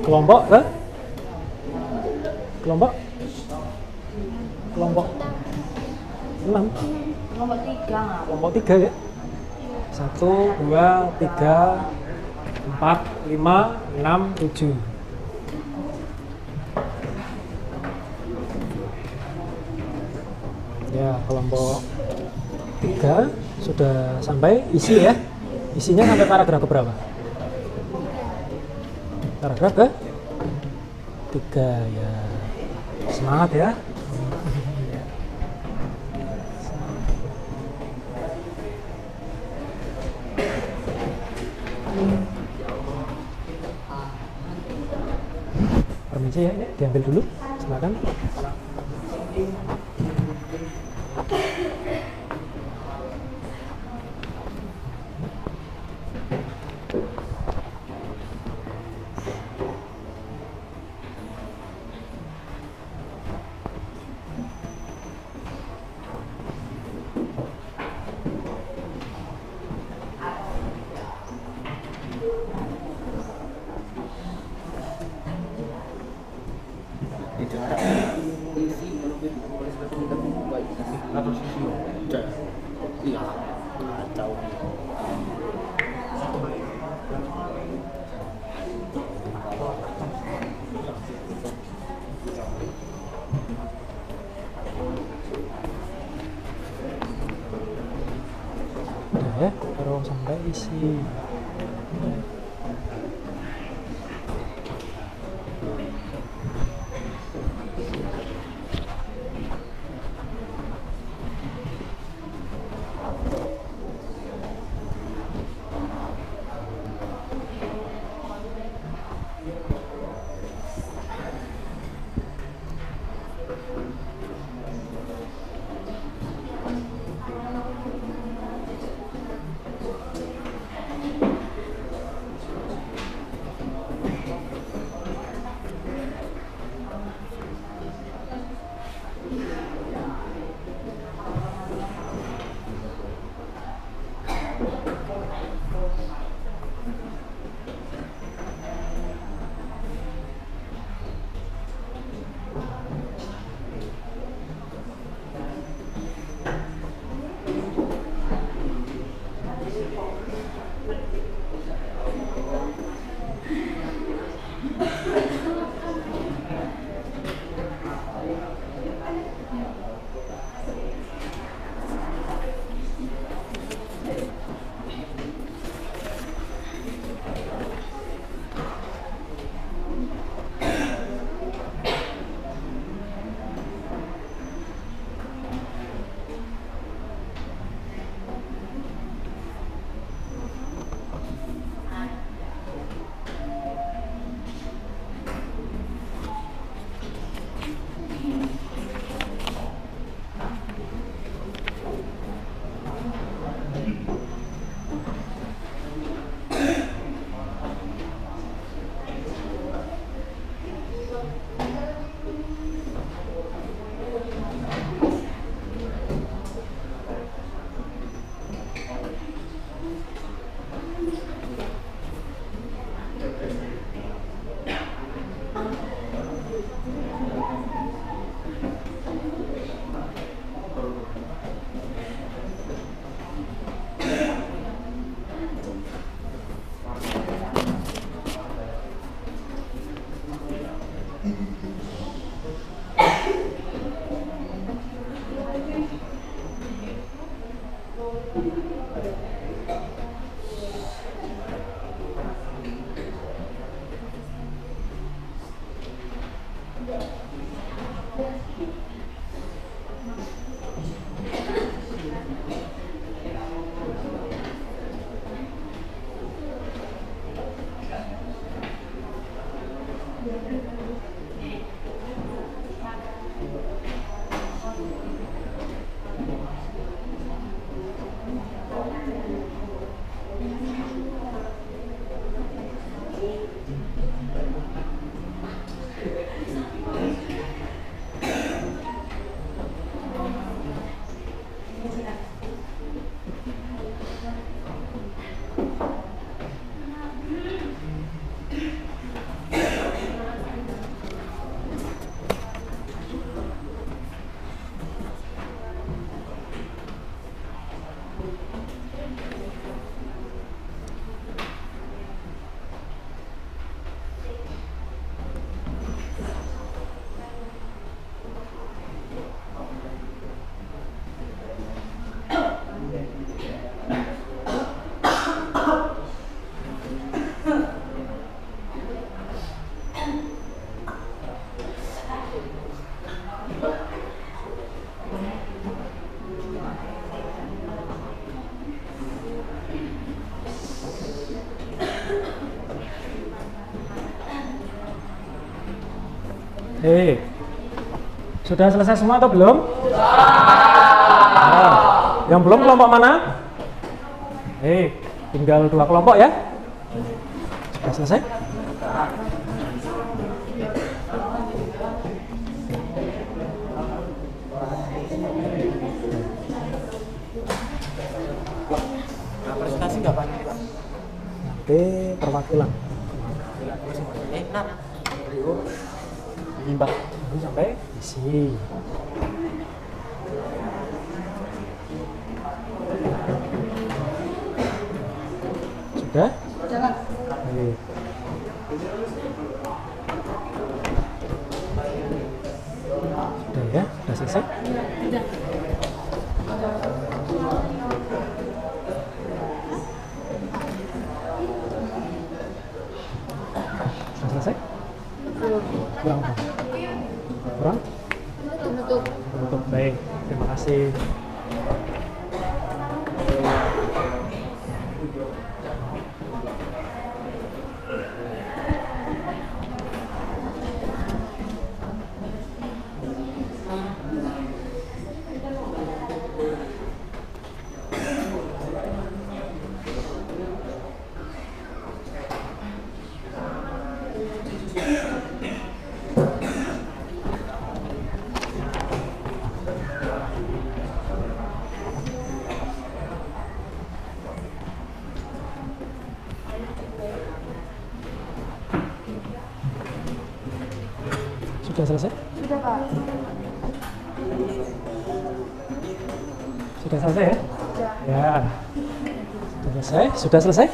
kelompok ke? Kelompok 6. Nomor 3. Kelompok 3 ya. 1, 2, 3, 4, 5, 6, 7. Ya, kelompok 3 sudah sampai isi ya. Isinya sampai paragraf ke berapa? Paragraf ke 3 ya. Semangat ya. Permisi ya, ini diambil dulu. Silakan. Itu ada isi melukis tulis kita baik atau sisi iya kacau. Udah ya, baru sampai isi. Sudah selesai semua atau belum? Nah, yang belum kelompok mana? Tinggal 2 kelompok ya. Sudah selesai? Presentasi nggak Pak? Nanti perwakilan. Imbang. Ini sampai isi. Sudah? Jangan. Baik. Sudah ya? Sudah selesai? Sudah selesai? Kurang apa? Kurang? Tutup. Baik, terima kasih. Sudah selesai? Sudah Pak. Sudah selesai ya? Ya. Sudah selesai? Sudah selesai?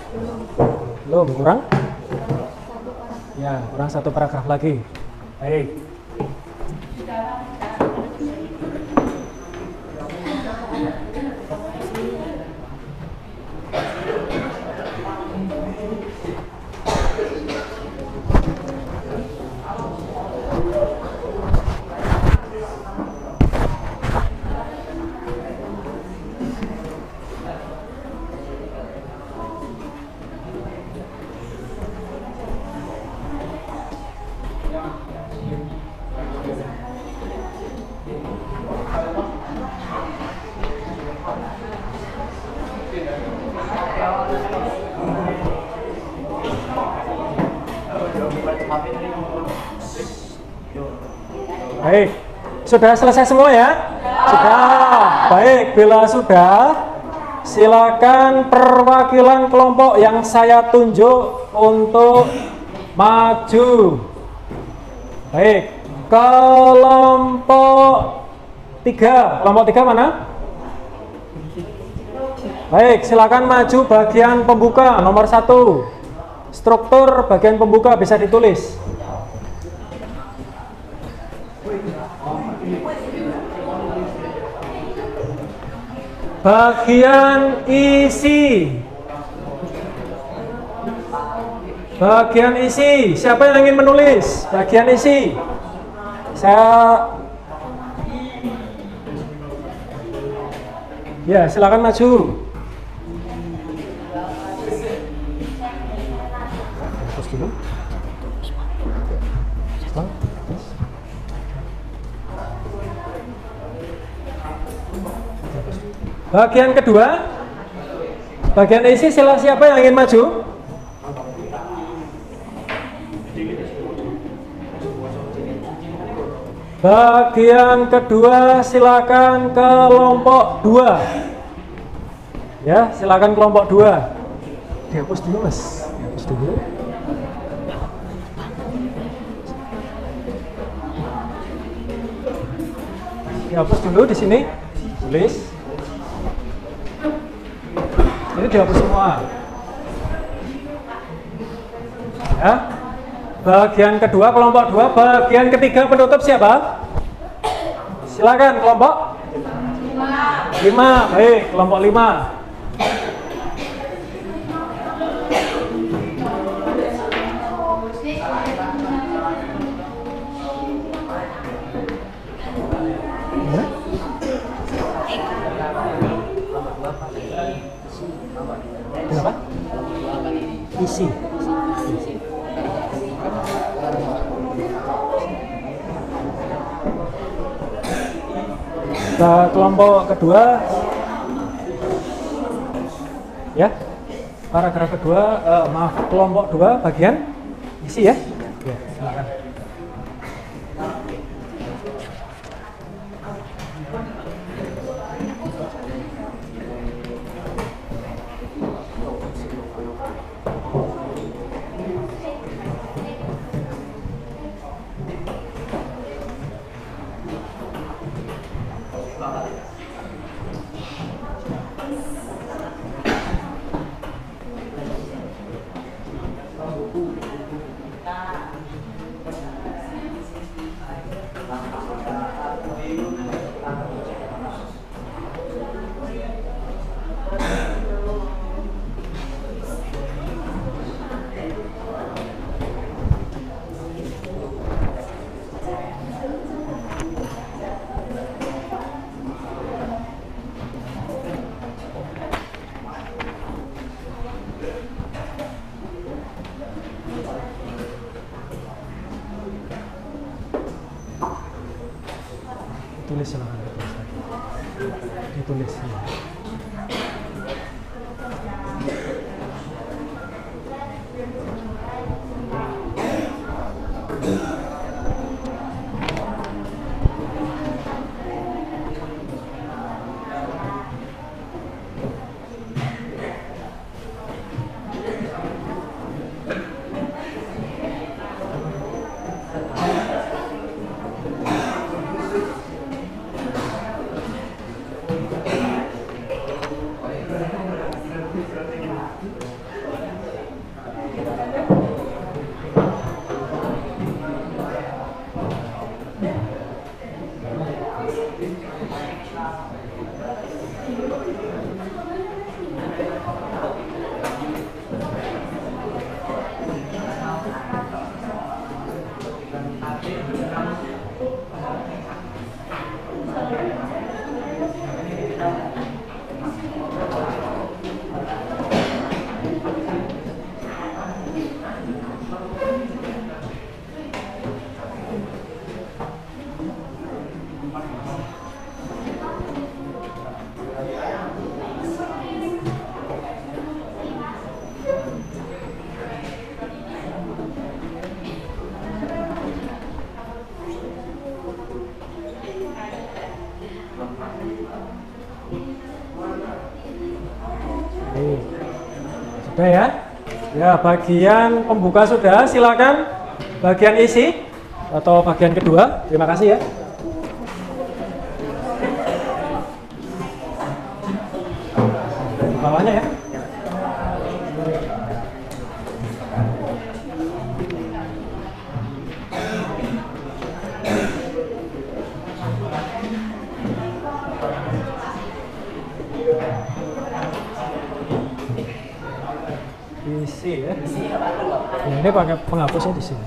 Belum, kurang? Ya, kurang 1 paragraf lagi. Baik. Baik, sudah selesai semua ya? Sudah. Baik, bila sudah, silakan perwakilan kelompok yang saya tunjuk untuk maju. Baik, kelompok 3. Kelompok 3 mana? Baik, silakan maju bagian pembuka nomor 1. Struktur bagian pembuka bisa ditulis. Bagian isi. Bagian isi. Siapa yang ingin menulis? Bagian isi. Ya, silakan maju. Terus dulu. Bagian kedua, bagian isi, siapa yang ingin maju? Bagian kedua, silakan kelompok 2. Ya, silakan kelompok 2. Dihapus dulu, Mas. Dihapus dulu. Dihapus dulu di sini. Tulis. Ini dihapus semua. Ya. Bagian kedua kelompok 2, bagian ketiga penutup siapa? Silakan kelompok 5. Baik, kelompok 5. Kenapa? Isi. Kelompok kedua, ya, paragraf kedua, maaf, kelompok 2 bagian isi ya. Ya, silakan. Tulis silakan. Ditulis. Ya. Sudah ya? Ya, bagian pembuka sudah, silakan bagian isi atau bagian kedua. Terima kasih ya. Bawahnya ya. Isi ya. Ya, ini pakai penghapusnya di sini.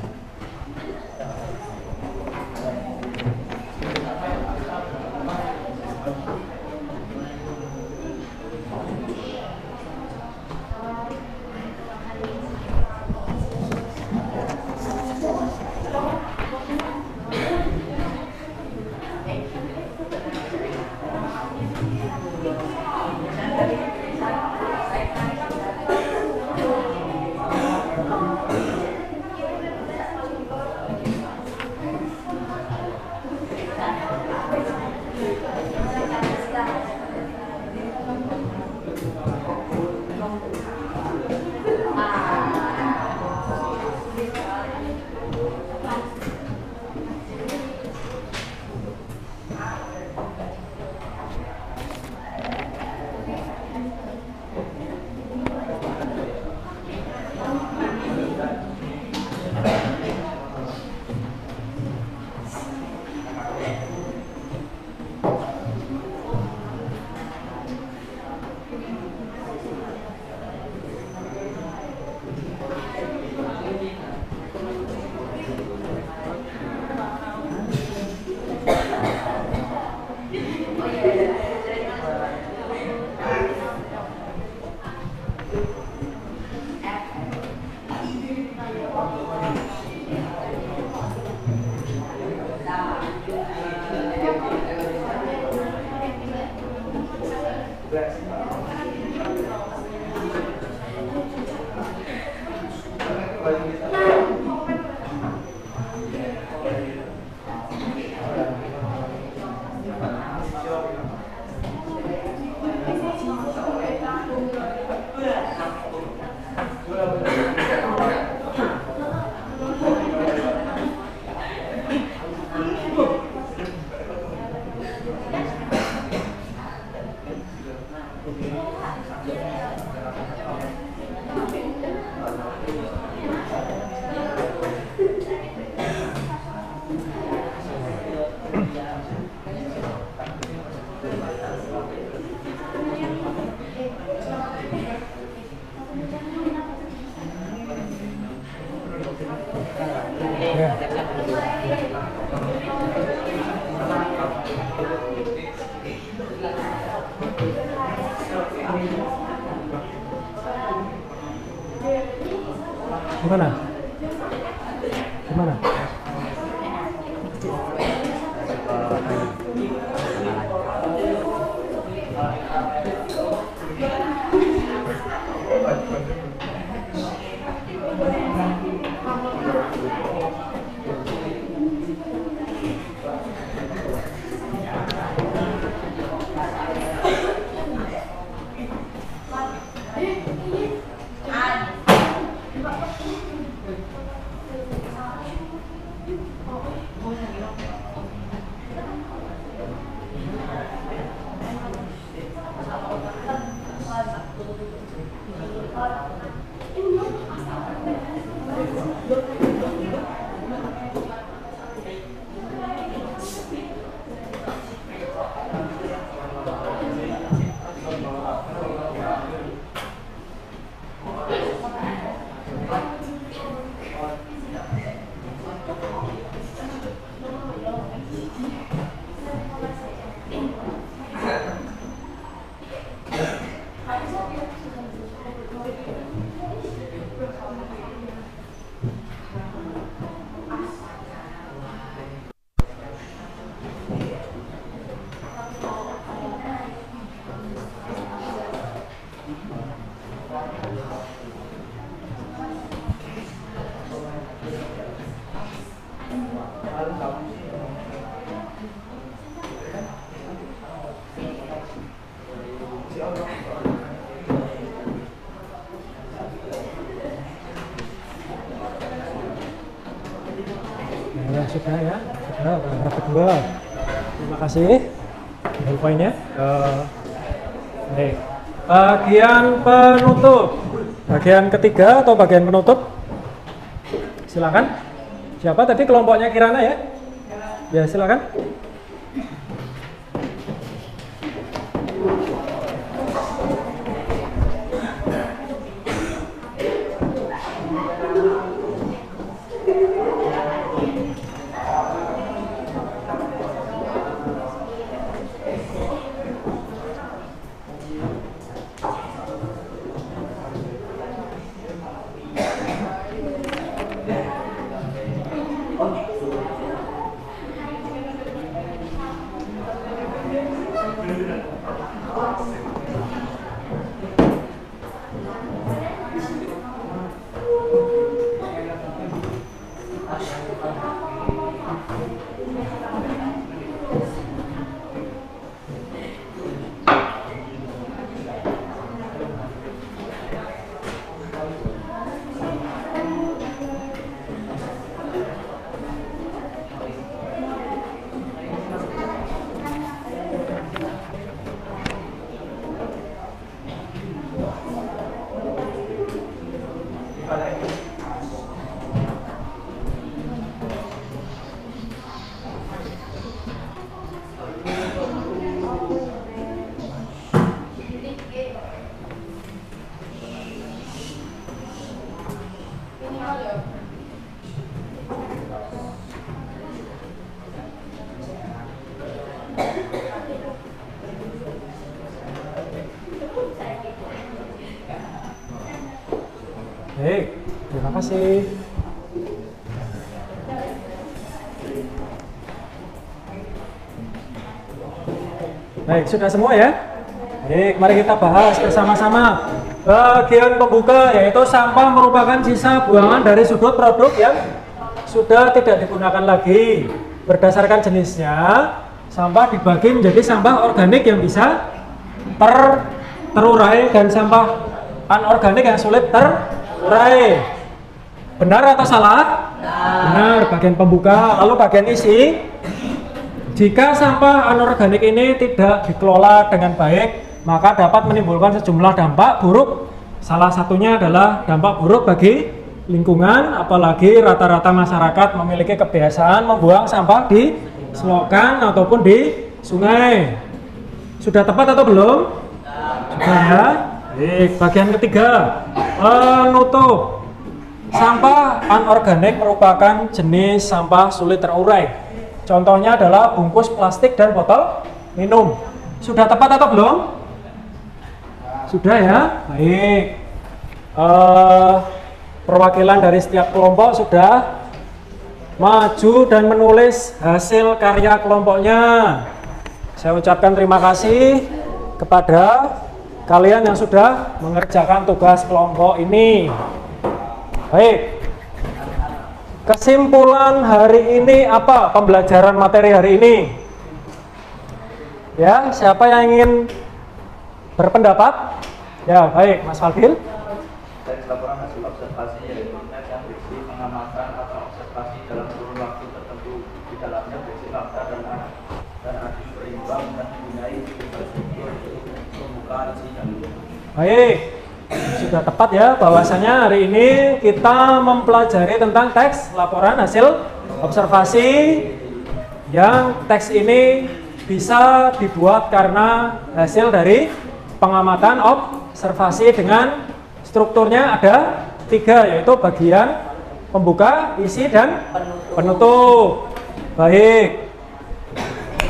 Gimana? Gimana? Ya, sudah ya, sudah paragraf kedua. Terima kasih. Ambil poinnya. Baik. Bagian penutup. Bagian ketiga atau bagian penutup? Silakan. Siapa tadi kelompoknya Kirana ya? Ya, silakan. Baik, terima kasih. Baik, sudah semua ya? Baik, mari kita bahas bersama-sama. Bagian pembuka yaitu sampah merupakan sisa buangan dari sudut produk yang sudah tidak digunakan lagi. Berdasarkan jenisnya, sampah dibagi menjadi sampah organik yang bisa terurai dan sampah anorganik yang sulit terurai. Benar atau salah? Benar, bagian pembuka. Lalu bagian isi, jika sampah anorganik ini tidak dikelola dengan baik, maka dapat menimbulkan sejumlah dampak buruk. Salah satunya adalah dampak buruk bagi lingkungan, apalagi rata-rata masyarakat memiliki kebiasaan membuang sampah di selokan ataupun di sungai. Sudah tepat atau belum? Sudah ya? Baik, bagian ketiga, penutup. Sampah anorganik merupakan jenis sampah sulit terurai. Contohnya adalah bungkus plastik dan botol minum. Sudah tepat atau belum? Sudah ya? Baik. Perwakilan dari setiap kelompok sudah maju dan menulis hasil karya kelompoknya. Saya ucapkan terima kasih kepada kalian yang sudah mengerjakan tugas kelompok ini. Baik. Kesimpulan hari ini apa? Pembelajaran materi hari ini. Ya, siapa yang ingin berpendapat? Ya, baik, Mas Fadil. Teks laporan hasil observasi yaitu teks yang berisi pengamatan atau observasi dalam kurun waktu tertentu. Di dalamnya berisi fakta dan arti berimbang dan mempunyai infrastruktur pembukaan isi dan Baik, sudah tepat ya bahwasanya hari ini kita mempelajari tentang teks laporan hasil observasi yang teks ini bisa dibuat karena hasil dari pengamatan observasi dengan strukturnya ada 3, yaitu bagian pembuka, isi, dan penutup. Baik,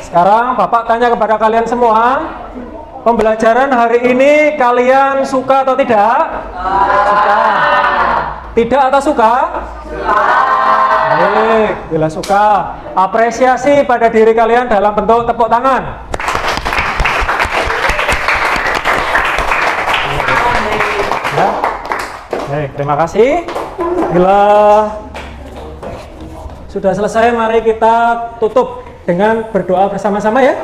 sekarang Bapak tanya kepada kalian semua, pembelajaran hari ini kalian suka atau tidak? Suka. Tidak atau suka? Baik, bila suka, apresiasi pada diri kalian dalam bentuk tepuk tangan. Ya. Baik, terima kasih. Bila sudah selesai, mari kita tutup dengan berdoa bersama-sama ya.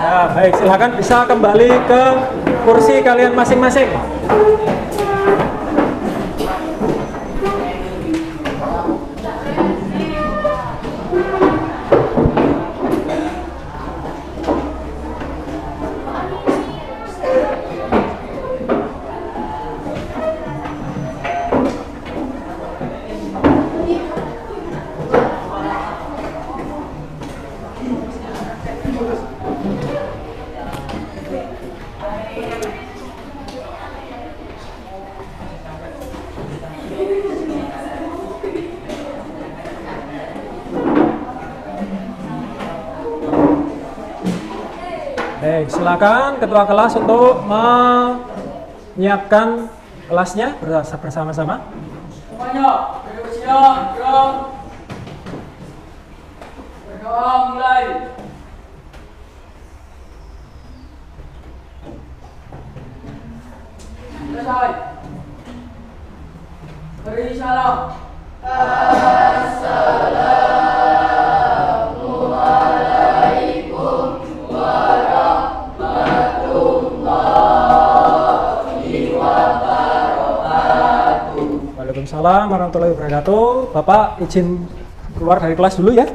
Ya, baik, silakan bisa kembali ke kursi kalian masing-masing. Baik, silakan ketua kelas untuk menyiapkan kelasnya bersama-sama. Semuanya berdiri siap, gerak. Berdoa mulai. Selesai. Beri salam. Waalaikumsalam warahmatullahi wabarakatuh. Bapak izin keluar dari kelas dulu ya.